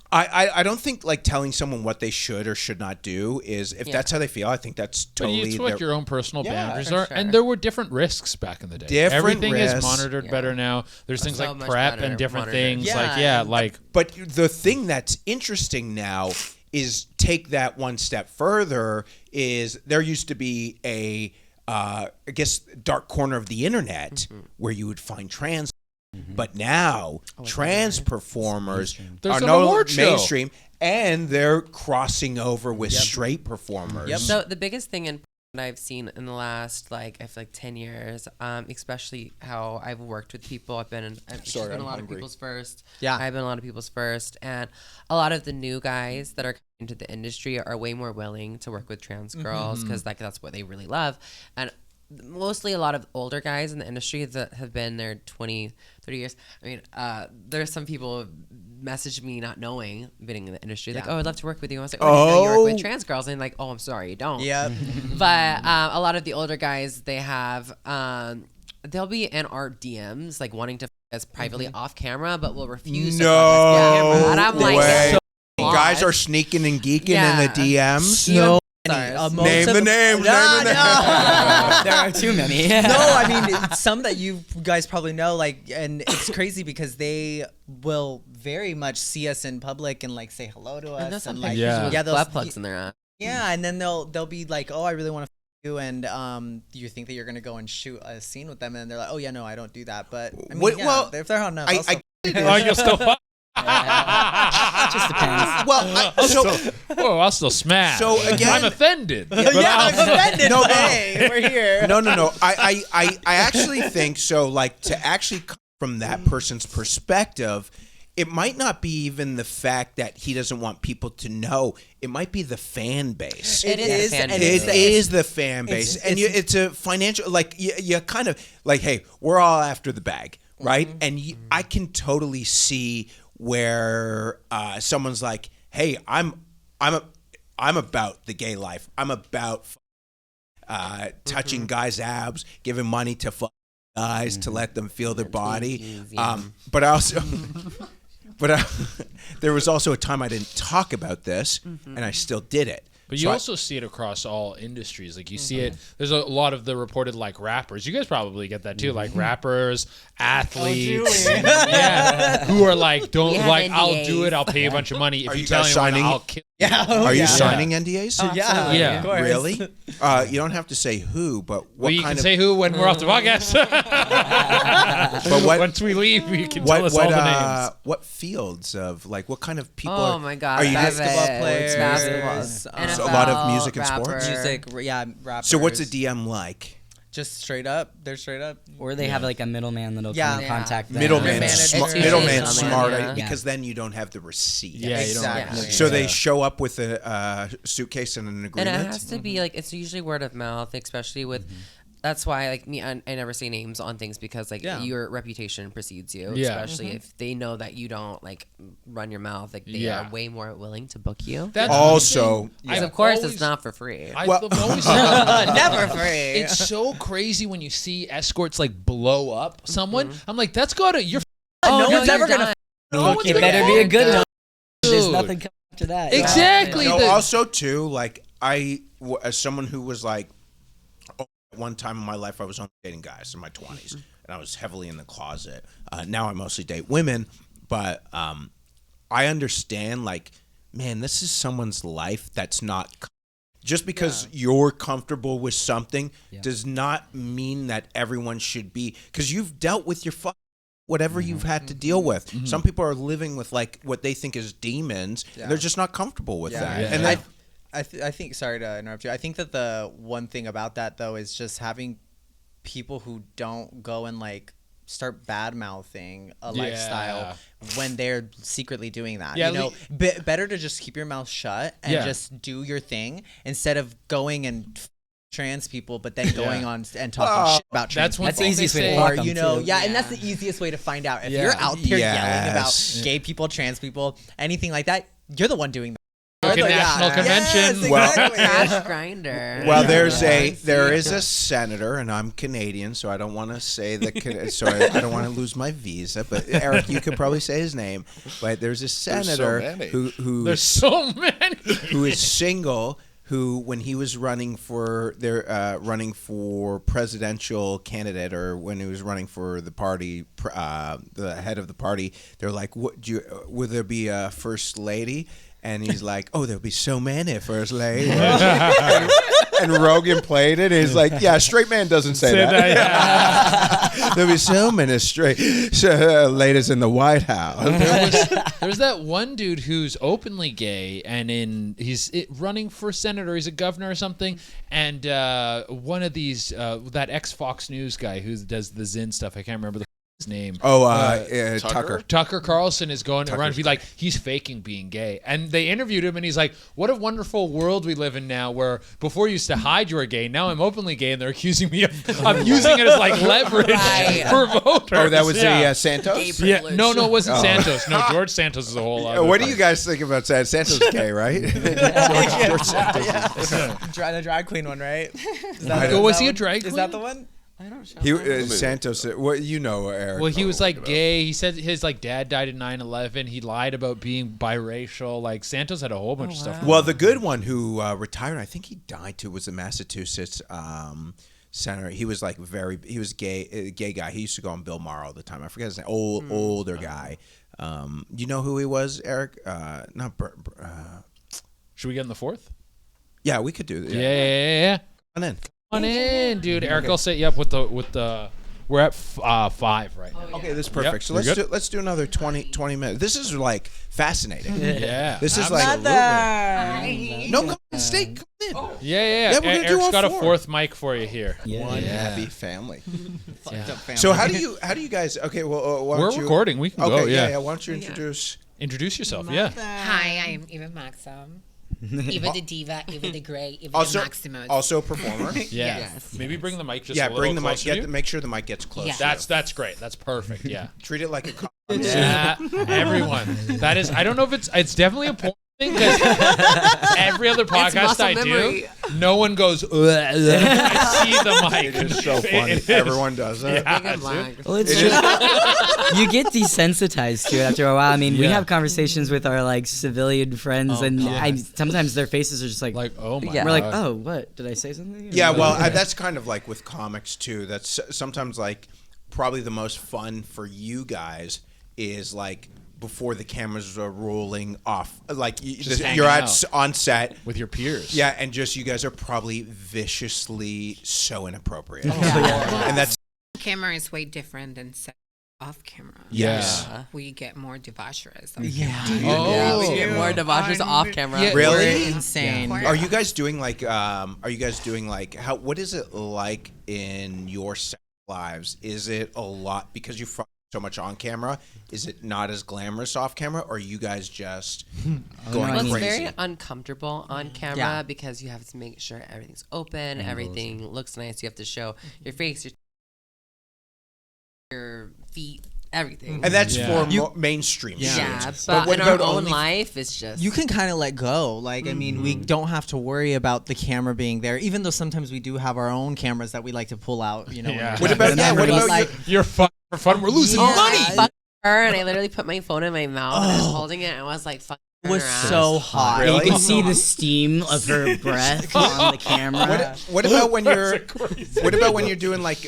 I don't think like telling someone what they should or should not do is if that's how they feel. I think that's But totally it's what your own personal boundaries for are. sure. And there were different risks back in the day. Different Everything is risks. monitored better now. There's things So like much PrEP better and different monitored. things. Yeah. But the thing that's interesting now is take that one step further. Is there used to be a I guess dark corner of the internet where you would find trans. But now trans performers There's are an no award show. mainstream, and they're crossing over with straight performers. Yep. So the biggest thing in that I've seen in the last I feel like 10 years, especially how I've worked with people. I've been I'm a lot hungry. of people's first. Yeah. I've been a lot of people's first, and a lot of the new guys that are coming into the industry are way more willing to work with trans girls because that's what they really love, and mostly a lot of older guys in the industry that have been there 20, 30 years. I mean, there's some people message me not knowing, being in the industry, like, oh, I'd love to work with you. I was like, oh, I didn't know you work with trans girls. And like, oh, I'm sorry, you don't. Yep. But a lot of the older guys, they have, they'll be in our DMs, like wanting to f us privately off camera, but will refuse to fuck us on camera. And I'm like, way. so Guys odd. are sneaking and geeking Yeah. in the DMs. Even Sorry, stars. most Name of the them- names. Nah, Name the no. There are too many. No, I mean it's some that you guys probably know, like, and it's crazy because they will very much see us in public and like say hello to And us those and some like Yeah. pictures with they'll- butt plugs in their eye. yeah, and then they'll be like, oh, I really want to you, and you think that you're gonna go and shoot a scene with them, and they're like, oh yeah, no, I don't do that, but I mean, What- yeah, well, if they're hot enough, I- I'll still- Oh, you'll still fuck. It just depends. Well, Oh, I'll still smash. So, again- I'm offended. yeah, I'm offended. No, but no. hey, we're here. no. I actually think so. Like to actually come from that person's perspective, it might not be even the fact that he doesn't want people to know. It might be the fan base. It is, fan and base. It is the fan base, and it's a financial. Like you kind of like, hey, we're all after the bag, right? And I can totally see where someone's like, hey, I'm about the gay life. I'm about touching guys' abs, giving money to guys to let them feel their body. Twinkies, yeah. But I also, there was also a time I didn't talk about this, and I still did it. But you also see it across all industries. Like you see it. There's a lot of the reported like rappers. You guys probably get that too. Like rappers, athletes, who are like, don't like, I'll do it. I'll pay a bunch of money if you tell me when I'll kill. Are you signing NDAs? Yeah. Of course. Really? You don't have to say who, but what you kind can say who when we're off the podcast. But once we leave, you can tell us all the names. What fields of like what kind of people? Oh my God! Are you Basketball players, basketball, so a lot of music and rapper. sports. Music, rappers. So what's a DM like? Just straight up. They're straight up. Or they have like a middleman that'll come and contact them. Middleman Manager. smart because then you don't have the receipt. Yeah, exactly. So they show up with a suitcase and an agreement. And it has to be like it's usually word of mouth, especially with. That's why, like me, I never say names on things because, like, your reputation precedes you. Yeah. Especially if they know that you don't like run your mouth. Like they are way more willing to book you. That's also, because of course it's not for free. I've always Never free. It's so crazy when you see escorts like blow up someone. I'm like, that's gotta. You're. No one's ever gonna. It better be a good one. There's nothing coming after that. Exactly. No, also too, like as someone who was like. One time in my life, I was only dating guys in my 20s, and I was heavily in the closet. Now I mostly date women, but I understand, like, man, this is someone's life that's not... Just because you're comfortable with something does not mean that everyone should be... Because you've dealt with your whatever you've had to deal with. Some people are living with, like, what they think is demons, and they're just not comfortable with that. Yeah. And I think, sorry to interrupt you. I think that the one thing about that though is just having people who don't go and like start bad mouthing a lifestyle when they're secretly doing that. Yeah, you know, better to just keep your mouth shut and just do your thing instead of going and trans people, but then going on and talking shit about trans people. That's the easiest way to Or, block them, you know, too. and that's the easiest way to find out. If you're out there yelling about gay people, trans people, anything like that, you're the one doing that. National convention. Yes, exactly. Cash grinder. Well, there is a senator, and I'm Canadian, so I don't want to say so I don't want to lose my visa. But Eric, you could probably say his name. But there's a senator There's so many who is single. Who, when he was running for presidential candidate, or when he was running for the party, the head of the party, they're like, "Would there be a first lady?" And he's like, "Oh, there'll be so many first lady." And Rogan played it. And he's like, "Yeah, straight man doesn't say that." There'll be so many straight ladies in the White House. There's that one dude who's openly gay, and he's running for senator. He's a governor or something. And one of these, that ex-Fox News guy who does the Zin stuff, I can't remember his name. Tucker. Tucker Carlson is going around to be like, he's faking being gay. And they interviewed him, and he's like, what a wonderful world we live in now, where before you used to hide you were gay, now I'm openly gay, and they're accusing me of using it as like leverage for voters. Oh, that was Santos? Yeah, no, it wasn't Santos. No, George Santos is a whole other What do you guys think about Santos? Santos is gay, right? George Santos. The drag queen one, right? Was he a drag queen? Is that the one? I don't know. Santos, what you know, Eric? Well, he was like gay. He said his like dad died in 9/11. He lied about being biracial. Like Santos had a whole bunch of stuff. Well, the good one who retired, I think he died too, was the Massachusetts senator. He was like he was a gay guy. He used to go on Bill Maher all the time. I forget his name. Older guy. You know who he was, Eric? Not. Should we get in the fourth? Yeah, we could do that. Yeah. Come on in. Come on in, dude. Eric, I'll set you up with the. We're at 5 right now. Okay, this is perfect. Yep, so let's do another 20 minutes. This is like fascinating. Yeah. This is like no, come on, stay. Come in. Yeah. We're gonna do Eric's all got four. a fourth mic for you here. One happy family. Family. So how do you guys? Okay, well, why We're don't you, recording. We can go. Okay, Yeah. Why don't you introduce yourself? Yeah. Hi, I am Eva Maxim. Eva the Diva, Eva the Grey, Eva also, the Maximus. Also a performer. Yeah. Yes. Maybe bring the mic just a little bring the mic. closer to you. Make sure the mic gets close. Yeah. That's great. That's perfect. Yeah. Treat it like a. Yeah. Everyone. That is. I don't know if it's definitely a porn Because every other podcast I do, no one goes. I see the mic. It is so funny. Everyone does it. Yeah, well, it's just, you get desensitized to it after a while. I mean, we have conversations with our like civilian friends, and sometimes their faces are just like oh my. We're like, oh, what did I say something? Yeah, well, that's kind of like with comics too. That's sometimes like probably the most fun for you guys is like before the cameras are rolling off, like you're on set with your peers. Yeah, and just you guys are probably viciously so inappropriate. And that's camera is way different than set off camera. Yes. We get more debaucherous. Yeah. We get more debauchers off camera. Yeah, really? We're insane. Are you guys doing like what is it like in your sex lives? Is it a lot because you so much on camera? Is it not as glamorous off camera, or are you guys just going Well, crazy? it's very uncomfortable on camera because you have to make sure everything's open, everything looks nice. You have to show your face, your feet, everything. And that's for mainstream shoots. But in our own life, it's just you can kind of let go. Like I mean, we don't have to worry about the camera being there, even though sometimes we do have our own cameras that we like to pull out. You know. What about like you're fun for fun? We're losing money. Fuck her, and I literally put my phone in my mouth and I was holding it and I was like, "Fuck." It was so hot. Really? You can see the steam of her breath on the camera. What about when you're doing like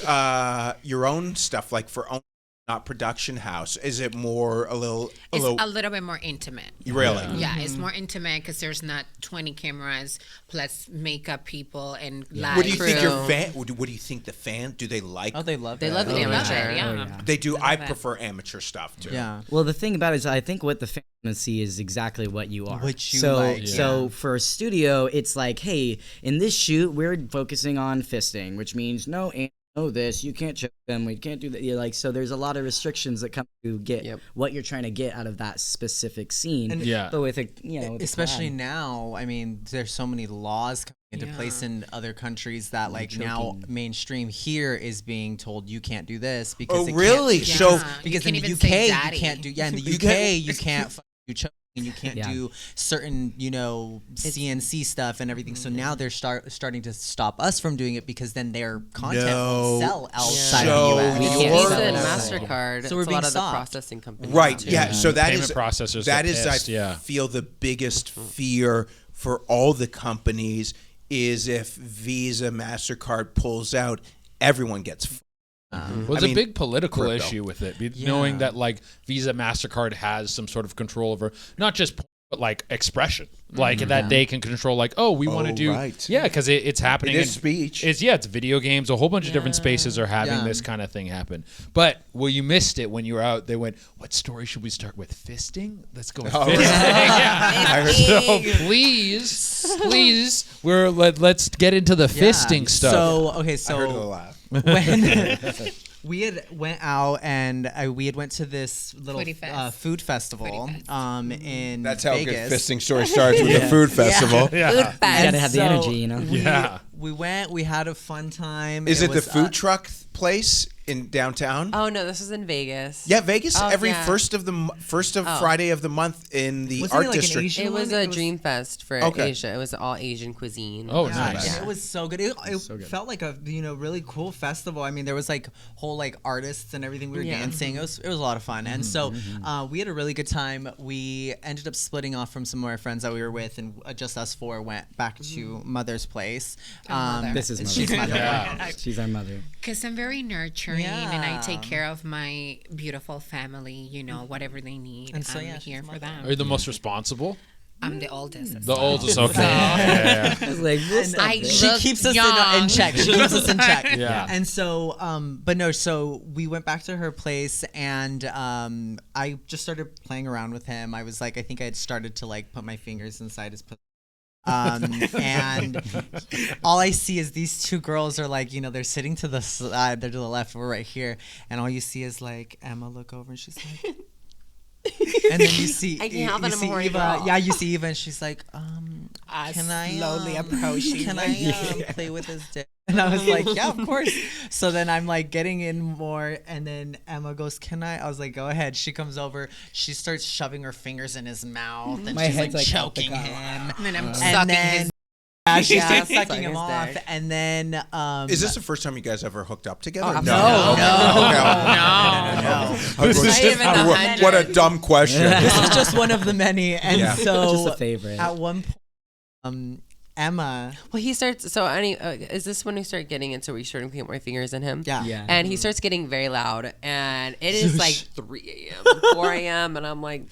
your own stuff, like for own, not production house? Is it more a little bit more intimate. Really? Yeah, it's more intimate because there's not 20 cameras plus makeup people and live. What do you think your fan? What do you think the fan? Do they like? Oh, they love it. They love the amateur. Yeah. They do. I prefer amateur stuff too. Yeah. Well, the thing about it is, I think what the fans want to see is exactly what you are. What you so, like. So for a studio, it's like, hey, in this shoot, we're focusing on fisting, which means no. This you can't choke them, we can't do that. You're like, so there's a lot of restrictions that come to get what you're trying to get out of that specific scene. And but with especially now, I mean, there's so many laws coming into place in other countries that like now mainstream here is being told you can't do this because because in the UK you can't do in the UK you can't do choking and you can't do certain CNC stuff and everything. So now they're starting to stop us from doing it because then their content won't sell outside of the US. We can't use it MasterCard. So we're being a lot of the stopped. processing companies. Right. Yeah. So that Payment is processors that get is pissed, I feel the biggest fear for all the companies is if Visa, MasterCard pulls out, everyone gets. Well, it's a big political crypto. issue with it, knowing that like Visa, MasterCard has some sort of control over not just porn, but like expression, like that they can control. Like, we want to do, because it's happening. It is speech. It's video games. A whole bunch of different spaces are having this kind of thing happen. But you missed it when you were out. They went, "What story should we start with? Fisting? Let's go with fisting." So please, let's get into the fisting stuff. So I heard a laugh. When we had went out and we had went to this little food festival in That's how Vegas. a good fisting story starts with a food festival. you gotta have the energy, you know. We went. We had a fun time. Is it the food truck place in downtown? Oh no, this was in Vegas. Yeah, Vegas every first of Friday of the month in the Wasn't art it like an district. Asian It was one? a dream fest for Asia. It was all Asian cuisine. Oh, nice. Yeah. It was so good. It felt like a really cool festival. I mean, there was like whole like artists and everything. We were dancing. It was a lot of fun. And so we had a really good time. We ended up splitting off from some of our friends that we were with, and just us four went back to Mother's place. This is she's mother. She's our mother. Because I'm very nurturing and I take care of my beautiful family, whatever they need. And so, I'm here for them. Are you the most responsible? I'm the oldest. The oldest, okay. Like this. She keeps us in check. She keeps us in check. Yeah. And so, so we went back to her place, and I just started playing around with him. I was like, I think I had started to like put my fingers inside his pussy. And all I see is these two girls are like, they're sitting to the side, they're to the left, we're right here, and all you see is like Emma look over and she's like, And then you see, I can't help it, I'm a see horny Eva. girl. Yeah, you see Eva, and she's like, can I slowly approaching. Can I play with his dick? And I was like, yeah, of course. So then I'm like getting in more, and then Emma goes, can I? I was like, go ahead. She comes over. She starts shoving her fingers in his mouth, and My she's head's like like out the choking car. him. And then I'm And sucking then his. she Yeah, starts sucking sucking him his off, dick. and then Is this the first time you guys ever hooked up together? Oh, no. This is just a what a dumb question. This is just one of the many, and Yeah. so Just a favorite. at one point, Emma, Well, he starts. So, is this when we start getting into where you start to put more fingers in him? yeah, Yeah. And he starts getting very loud, and it is like 3 a.m., 4 a.m., and I'm like,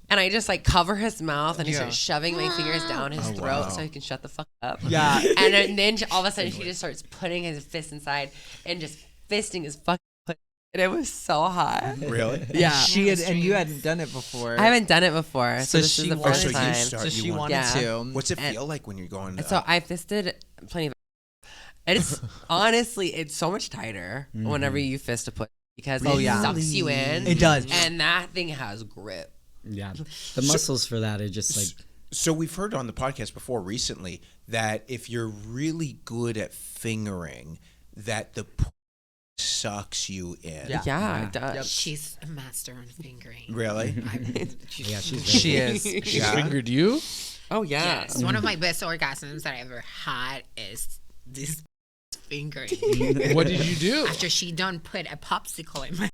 and I just like cover his mouth and I start shoving my fingers down his throat so he can shut the fuck up. Yeah. And then all of a sudden he just starts putting his fist inside and just fisting his fucking pussy. And it was so hot. Really? yeah. She had, and you hadn't done it before. I haven't done it before, so this is she the wanted first so you time. start- So she you want- wanted Yeah. to. What's it And- feel like when you're going? So I fisted plenty of. It's honestly, it's so much tighter whenever you fist a pussy because it sucks you in. It does. And that thing has grip. Yeah, the muscles for that are just like. So we've heard on the podcast before recently that if you're really good at fingering, that the sucks you in. Yeah, it does. She's a master on fingering. Really? Yeah, she's She is. She Yeah. fingered you? Oh yeah. Yes, one of my best orgasms that I ever had is this fingering. What did you do? After she done put a popsicle in my.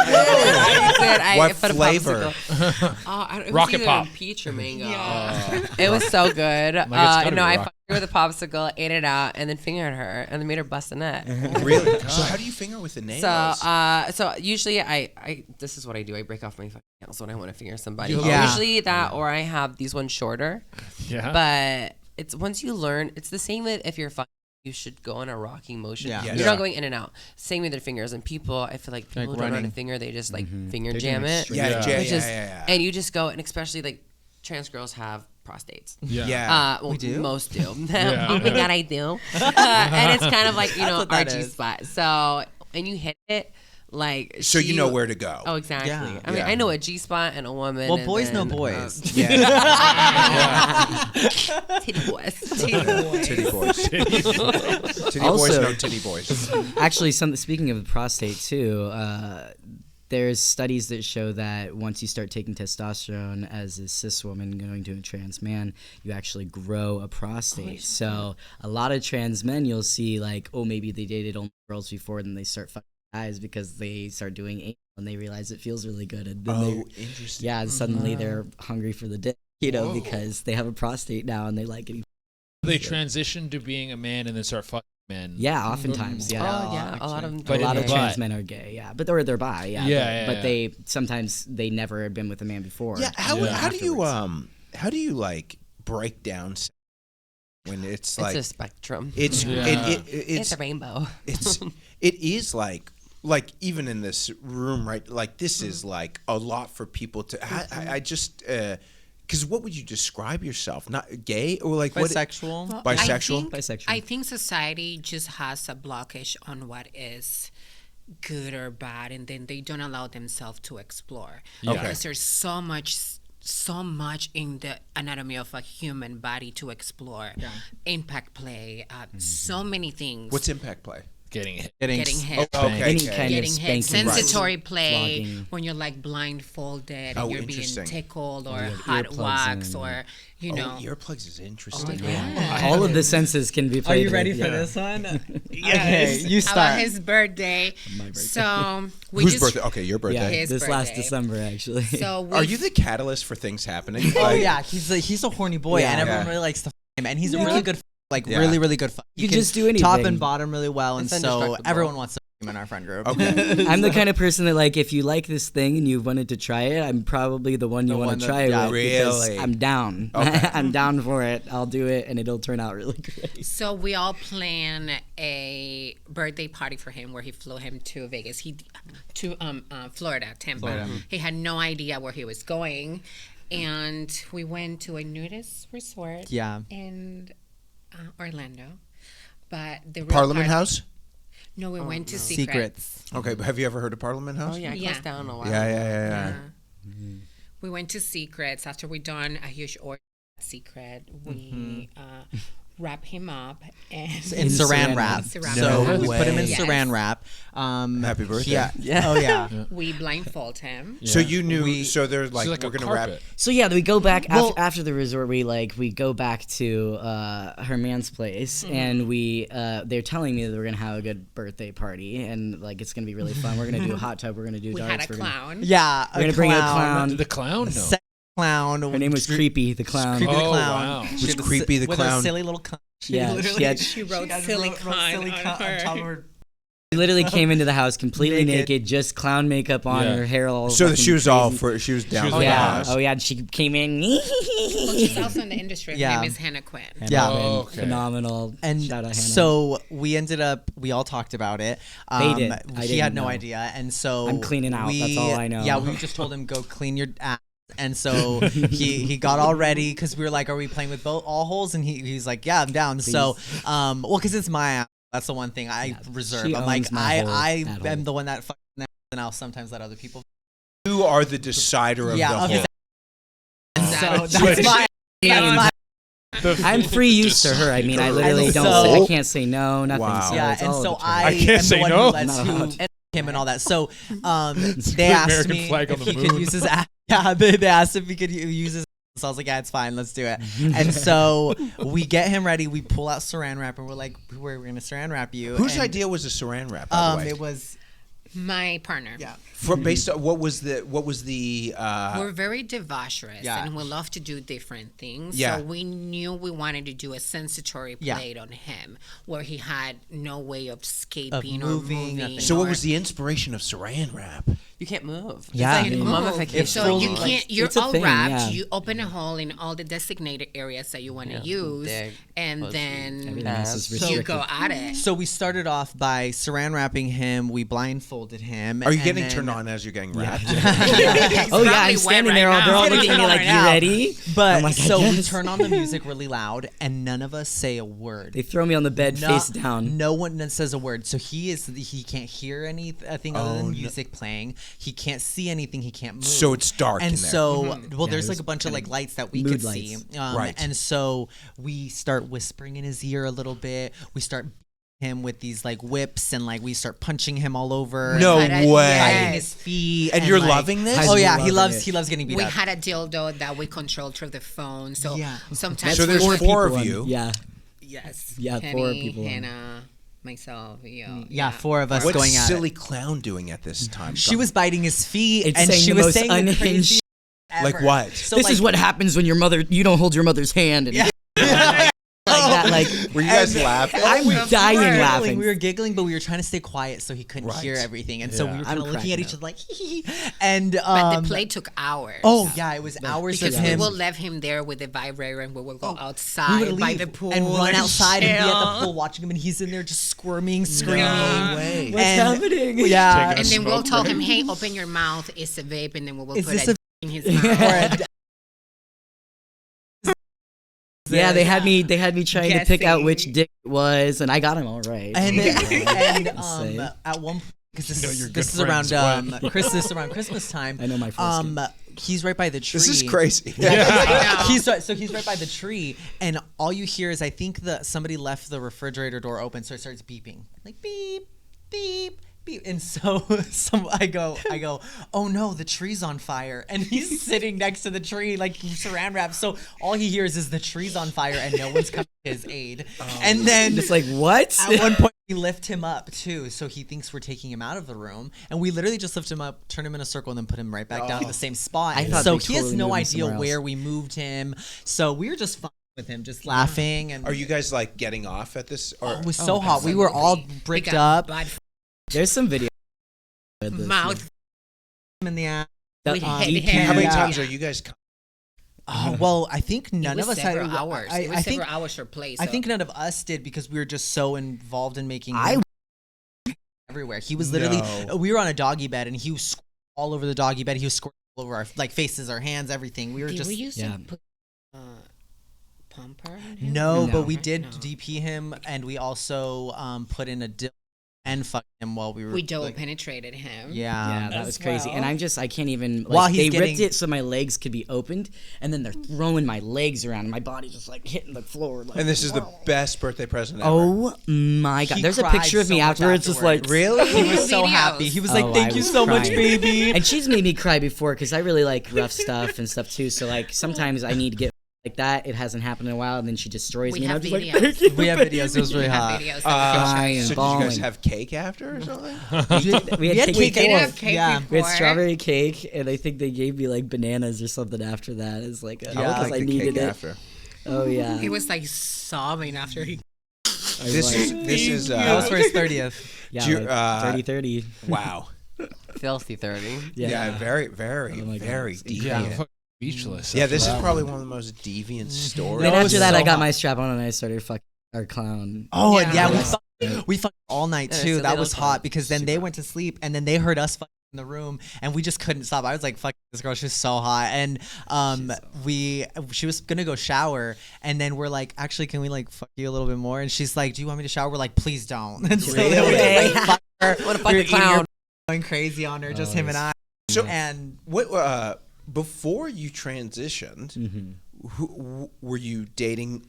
I What put a flavor? popsicle. It was Rocket either Pop. peach or mango. It was so good. it's gotta be I rock- fucked her with a popsicle, ate it out, and then fingered her, and then made her bust a nut. Really? So how do you finger with the nails? So usually I this is what I do. I break off my fucking nails when I want to finger somebody. Yeah. Usually that, or I have these ones shorter. Yeah. But it's once you learn, it's the same with if you're fucking. You should go in a rocking motion. Yeah. You're not going in and out. Same with their fingers. And people, I feel like people Like who don't know how to running. finger, they just like finger They're jam doing it. extreme. Yeah. And you just go, and especially like trans girls have prostates. Yeah. We do? Most do. Yeah. Oh my God, I do. And it's kind of like, what our that G is. spot. So, and you hit it like. So you know where to go. Oh, exactly. Yeah. I mean, Yeah. I know a G spot and a woman. Well, and boys know then, boys. Yeah. Titty boys. Titty boys. Titty boys Also- know titty boys. Actually, speaking of the prostate too, there's studies that show that once you start taking testosterone as a cis woman going to a trans man, you actually grow a prostate. So a lot of trans men, you'll see like, oh, maybe they dated only girls before, then they start fucking guys because they start doing anal and they realize it feels really good. And then Interesting. and suddenly they're hungry for the dick, because they have a prostate now and they like it. They transition to being a man and then start fucking men. Yeah, oftentimes, yeah. Oh, yeah. A lot of them. But a lot in of the trans butt. men are gay, yeah, but they're bi, yeah. Yeah, but they sometimes they never have been with a man before. Yeah. How do you like break down sex when it's like It's a spectrum. it's Yeah. It's a rainbow. it is like even in this room, right? Like this is like a lot for people to. I just because what would you describe yourself? Not gay or like Bisexual. Well, Bisexual? Bisexual. I think society just has a blockage on what is good or bad, and then they don't allow themselves to explore. Okay. Because there's so much in the anatomy of a human body to explore. Impact play, so many things. What's impact play? Getting hit. getting hit? Okay. Any kind Getting of hit, spanking, sensatory play flogging. when you're like blindfolded Oh, and you're being interesting. tickled or Yeah, hot earplugs wax in. or Earplugs is interesting. All of the senses can be Are played you ready with, for yeah. this one? Yes. Okay, you How start. about his birthday? My birthday. So we Whose just birthday? Okay, your Yeah, birthday. His this last birthday. December actually. So Are you the catalyst for things happening? Oh Like, yeah, he's a horny boy, Yeah. and everyone Yeah. really likes to f him, and he's a Yeah. really good, Yeah. really good. You can just do anything. top and bottom really well, and It's so indestructible. everyone wants to f him in our friend group. Okay. I'm the kind of person that like if you like this thing and you wanted to try it, I'm probably the one you The want one to that- try it yeah. with because Really? I'm down. Okay. I'm down for it. I'll do it and it'll turn out really great. So we all plan a birthday party for him where he flew him to Vegas. To Florida, Tampa. He had no idea where he was going, and we went to a nudist resort. Yeah. In Orlando, but the real Parliament party- House? No, we went to Secrets. Okay, but have you ever heard of Parliament House? Oh, yeah. It Yeah. closed down a while. Yeah. We went to Secrets after we done a huge order at Secret. We wrap him up and in saran wrap. So we put him in Yes. saran wrap. Happy birthday. Yeah. Oh yeah. we blindfold him. So you knew. So they're like, She's like we're a gonna wrap. carpet. So yeah, we go back after the resort. We go back to her man's place, and they're telling me that we're gonna have a good birthday party, and like it's gonna be really fun. We're gonna do a hot tub. We're gonna do We darts. had a clown. Yeah. We're gonna bring a clown. Did the clown? No. Clown. Her name was Creepy the clown. Creepy the Oh, clown. wow. She Was had a Creepy the with clown- a silly little clown. Yeah, She wrote silly con on her. top of her. She literally came into the house completely naked, just clown makeup on, Yeah. her hair all. So fucking she was crazy. all for. She was down. She was for the Yeah. house. Oh yeah. And she came in. Well, she's also in the industry. Her Yeah. name is Hannah Quinn. Yeah. Oh, okay. Phenomenal. And shout out Hannah. so we ended up, we all talked about it. They did. I He didn't had no know. idea. And so I'm cleaning out. That's all I know. Yeah, we just told him, go clean your ass. And so he got all ready because we were like, are we playing with all holes? And he's like, yeah, I'm down. So, well, because it's my ass. That's the one thing I reserve. she I'm like, owns my hole, I that am hole. the one that fucks that, and I'll sometimes let other people. You are the decider of Yeah, the of whole. his So So that's my. Yeah, That's my I'm free use to her. I mean, I literally And don't. so- I can't say no. Nothing. Wow. So yeah, it's and all so of the I I can't am say the one no. who lets Not who allowed. and him and all that. So they the asked American me flag on if the he could moon. use his app. Yeah, they asked if he could use his. So I was like, yeah, it's fine, let's do it. And so we get him ready. We pull out saran wrap and we're like, we're gonna saran wrap you. Whose and, idea was the saran wrap? By the way, It was my partner. yeah. Based on what was the We're very debaucherous Yeah. and we love to do different things. Yeah. So we knew we wanted to do a sensory Yeah. plate on him where he had no way of escaping Of or moving, moving. nothing. So what or- was the inspiration of saran wrap? You can't move. Yeah. It's like Move. mummification. So you can't. You're it's a all thing, wrapped. yeah. You open a hole in all the designated areas that you want to use, Dig, and push, then Everything else is So you restricted. go at it. So we started off by saran wrapping him. We blindfolded him. Are you and getting then- turned on as you're getting wrapped? Oh yeah, probably I'm wet standing right there. They're all now. looking at me like, Right "You now. ready?" But I'm like, so we "Yes." turn on the music really loud, and none of us say a word. They throw me on the bed No- face down. No one says a word. So he can't hear anything other Oh, than no. music playing. He can't see anything. He can't move. So it's dark And in there. so, well, Yeah, there's it like was a bunch of like lights that we mood could lights. see. Right. And so we start whispering in his ear a little bit. We start him with these like whips, and like we start punching him all over. No But, way. Biting his feet. And you're like- loving this? Oh yeah, I'm he loving loves it. he loves getting beat We up. had a dildo that we controlled through the phone. So Yeah. sometimes So there's we would- four of people you. Yeah. Yes. Yeah, Kenny, four people on. Hannah, myself. Yeah, four of us What's going at silly it. clown doing at this time? She was biting his feet, It's and saying she the was most saying the unhinged craziest Like ever. what? So This like, is what happens when you don't hold your mother's hand. And Yeah. like that. Like Were you guys laughing? I'm Of dying course. laughing. We were giggling, but we were trying to stay quiet so he couldn't Right. hear everything, and so Yeah. we were I'm kind of looking at cracking each up. other like, hee hee. And But the play took hours. oh yeah, it was hours Because of we him. will leave him there with the vibrator and we will go We outside would by leave the pool and run outside and be at the chill. pool watching him, and he's in there just squirming, screaming. way. What's And- happening? Yeah, Taking And a then we'll smoke tell break. him, hey, open your mouth. It's a vape. And then we will Is put this a a- in his or mouth. a- Yeah, they had me trying to pick out which Guessing. dick it was, and I got him all right. and Say. at one point, because You know your this good is around friends when. Christmas time. I know my foreskin. He's right by the tree. This is crazy. I know. He's right by the tree, and all you hear is I think somebody left the refrigerator door open, so it starts beeping like beep, beep, beep, and so I go, oh no, the tree's on fire, and he's sitting next to the tree like saran wrap, so all he hears is the tree's on fire, and no one's coming to his aid, and then It's like what? at one point we lift him up too, so he thinks we're taking him out of the room, and we literally just lift him up, turn him in a circle, and then put him right back down to the same spot. I thought So they he has totally no moved him idea somewhere where else. we moved him. So we were just fun with him, just laughing, and Are you guys like getting off at this? Or it was so hot. We were all bricked He got up bad There's some video. of this, mouth. in the ass. We yeah. hit DP. him. how many Yeah. times are you guys? Oh well, I think none It of was us had. several hours. I, It was I think several hours for play. I so- think none of us did because we were just so involved in making. I- him everywhere. He was literally. No. We were on a doggy bed, and he was all over the doggy bed. He was squirting all over our like faces, our hands, everything. We were Did just. we use yeah. to put pumper on him? No, No. but we did No. DP him, and we also put in a dildo and fucked him while we were. We double penetrated him. Yeah, that was crazy. well. And I can't even. Like, While he's they getting- ripped it so my legs could be opened, and then they're throwing my legs around, and my body just like hitting the floor. Like, And this is the best birthday present ever. oh my god! He There's a cried picture of so me much afterwards, just like Really? he was so Videos. happy. He was like, Oh, "Thank I you was so much, crying. baby." And she's made me cry before because I really like rough stuff and stuff too. So like sometimes I need to get like that. It hasn't happened in a while, and then she destroys We me. And I'm have just like, videos. thank you, We have baby." videos. It was really We have hot. videos. Crying, So did you bawling. guys have cake after or something? We had cake We did before. have cake Yeah. before. We had strawberry cake, and I think they gave me like bananas or something after that. It's like, I would because like I the needed cake it. after. Oh yeah. He was like sobbing after he. This is That was for his 30th. Yeah, Do you- like 30-30. wow. Filthy 30. Yeah, very, very, Oh my God. very It's deviant. Yeah, I'm fucking speechless. Yeah, after this is that probably one. one of the most deviant stories. Then That after was that, so I got hot. my strap on and I started fucking our clown. Oh, and Yeah. we fucked all night Yeah, too. so That they was don't hot count. because then they went to sleep and then they heard us fucking in the room and we just couldn't stop. I was like, "Fuck this girl, she's so hot." And she was gonna go shower and then we're like, "Actually, can we like fuck you a little bit more?" And she's like, "Do you want me to shower?" We're like, "Please don't." And so then we just like fuck her. What a We were fucking eating her, clown. going crazy on her, just him and I. So- and What? Before you transitioned, Mm-hmm. were you dating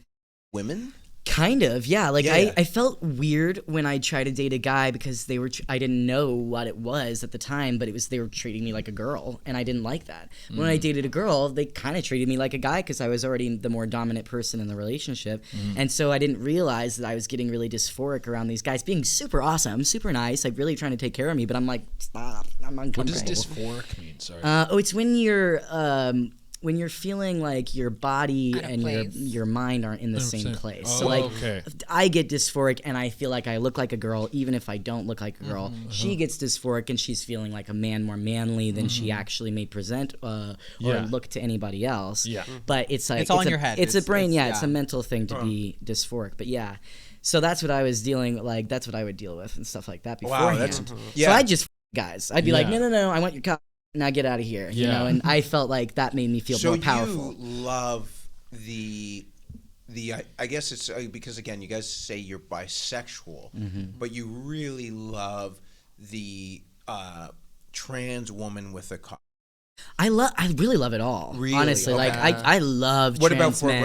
women? Kind of, yeah. Like Yeah. I felt weird when I tried to date a guy because they were. I didn't know what it was at the time, but it was they were treating me like a girl, and I didn't like that. When I dated a girl, they kind of treated me like a guy because I was already the more dominant person in the relationship, and so I didn't realize that I was getting really dysphoric around these guys being super awesome, super nice, like really trying to take care of me. But I'm like, stop, I'm What uncomfortable. does dysphoric mean? Sorry. It's when you're feeling like your body Out of and place. your mind aren't in the same place. Oh, So like okay. I get dysphoric and I feel like I look like a girl even if I don't look like a girl. She gets dysphoric and she's feeling like a man more manly than she actually may present or Yeah. look to anybody else. Yeah. But it's like It's all in your head. It's a It's- brain, it's- it's a yeah. mental thing to be dysphoric. But yeah. So that's what I was dealing like that's what I would deal with and stuff like that Wow, beforehand. that's So yeah. I just guys. I'd be like, Yeah. no, I want your cock. Now get out of here. You Yeah. know, and I felt like that made me feel so more powerful. you love the I guess it's because again you guys say you're bisexual, but you really love the trans woman with a cock. I really love it all. Really? Honestly, like Okay. I love What about trans for men.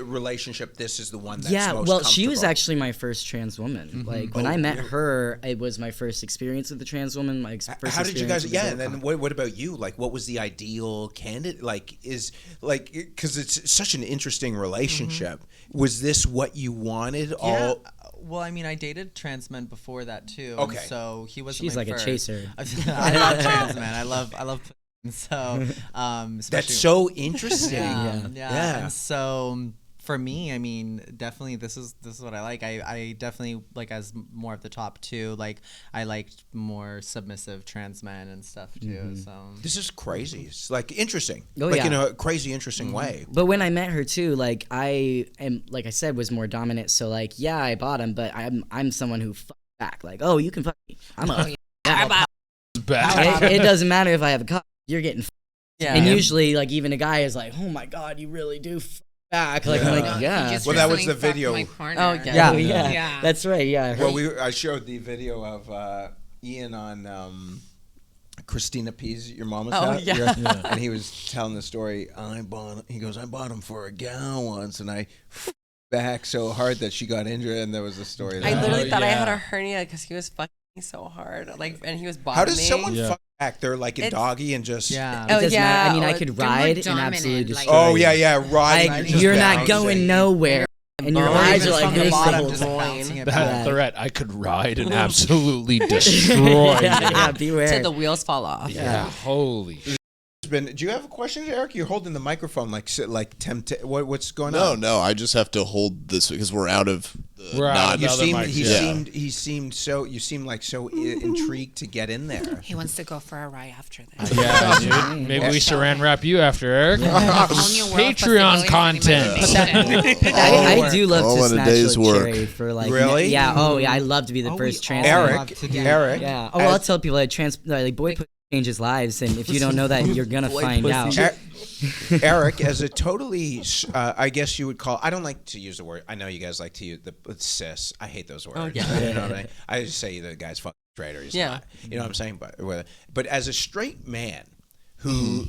relationship? This is the one that's Yeah, most well, she was comfortable. actually my first trans woman. Like when I met her, it was my first experience with a trans woman. My first How did you guys? experience with Yeah, a and girl then cock. what about you? Like, what was the ideal candidate? Like, because it's such an interesting relationship. Was this what you wanted? yeah. All Well, I mean, I dated trans men before that too. Okay. And so he was. She's like a chaser. I love trans men. I love. So, that's especially- so interesting. yeah. And so for me, I mean, definitely this is what I like. I definitely like as more of the top two. Like I liked more submissive trans men and stuff too. So This is crazy. It's like interesting, Oh, like yeah. in a crazy, interesting way. But when I met her too, like I am, like I said, was more dominant. So like, yeah, I bottom, but I'm someone who fuck back. Like, oh, you can fuck me. I'm a. Bad. it doesn't matter if I have a cock. You're getting. yeah. And usually, like even a guy is like, oh my god, you really do fuck back. Like I'm Yeah. like, He yeah. just Well, that was recently the fucked video. my partner. Oh, okay. Yeah. Oh, yeah. Yeah. That's right. Yeah. Well, I showed the video of Ian on Christina P's Your Mama's Oh, House. yeah. And he was telling the story. I bought him for a gal once, and I back so hard that she got injured, and there was a story. I That, literally thought I had yeah. a hernia because he was fucking me so hard. Like, and he was bottoming. how does someone Yeah. fuck back? They're like in It's- doggy and just Yeah. It doesn't matter. I mean, I or could they're more ride and dominant, absolutely like- destroy. Oh you. yeah, riding. Like, just you're not bouncing. going nowhere, and your Or eyes even are like from the this the bottom, whole just time. bouncing it That back. threat, I could ride and absolutely destroy you. Yeah, beware. Till the wheels fall off. Yeah, holy. Do you have a question, Eric? You're holding the microphone like tempt. What's going No, on? no, I just have to hold this because we're out of the We're out not- of You the other seemed. mics, He yeah. seemed. He seemed so. You seemed like so intrigued to get in there. He wants to go for a ride after this. Yeah, dude. Maybe we saran wrap you after, Eric. Own your world, Patreon possibilities, content. I do love All to in a snatch day's a work. cherry for like. Really? Yeah. Oh yeah. I love to be the first trans. Eric. man. Eric. Yeah. Oh, I'll tell people that boy put changes lives, and if you don't know that, you're gonna find out. Eric, as a totally, I guess you would call. I don't like to use the word. I know you guys like to use the cis. I hate those words. Oh, yeah. You know what I mean? I just say the guy's fucking straight or he's not. You know what I'm saying? But as a straight man who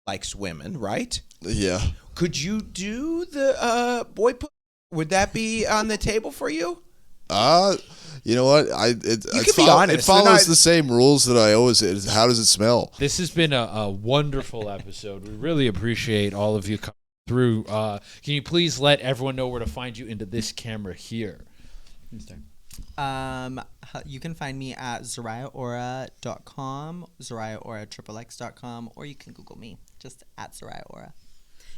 likes women, right? Yeah. Could you do the boy? Would that be on the table for you? You know what? Be honest. It follows the same rules that I always. How does it smell? This has been a wonderful episode. We really appreciate all of you coming through. Can you please let everyone know where to find you into this camera here? You can find me at ZariahAura.com, ZariahAura.xxx.com, or you can Google me, just at Zariah Aura.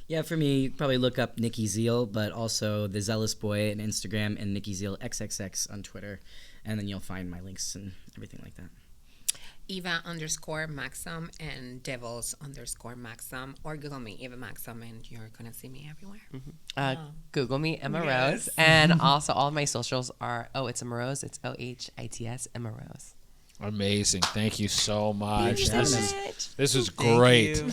Yeah, for me, probably look up Nicko Zeal, but also The Zealous Boy on Instagram and Nicko Zeal XXX on Twitter. And then you'll find my links and everything like that. Eva_Maxim and Devils_Maxim, or Google me, Eva Maxim, and you're going to see me everywhere. Google me, Emma Rose. And also all of my socials are, it's Emma Rose. It's OHITS, Emma Rose. Amazing. Thank you so much. Thank you so much. This was great.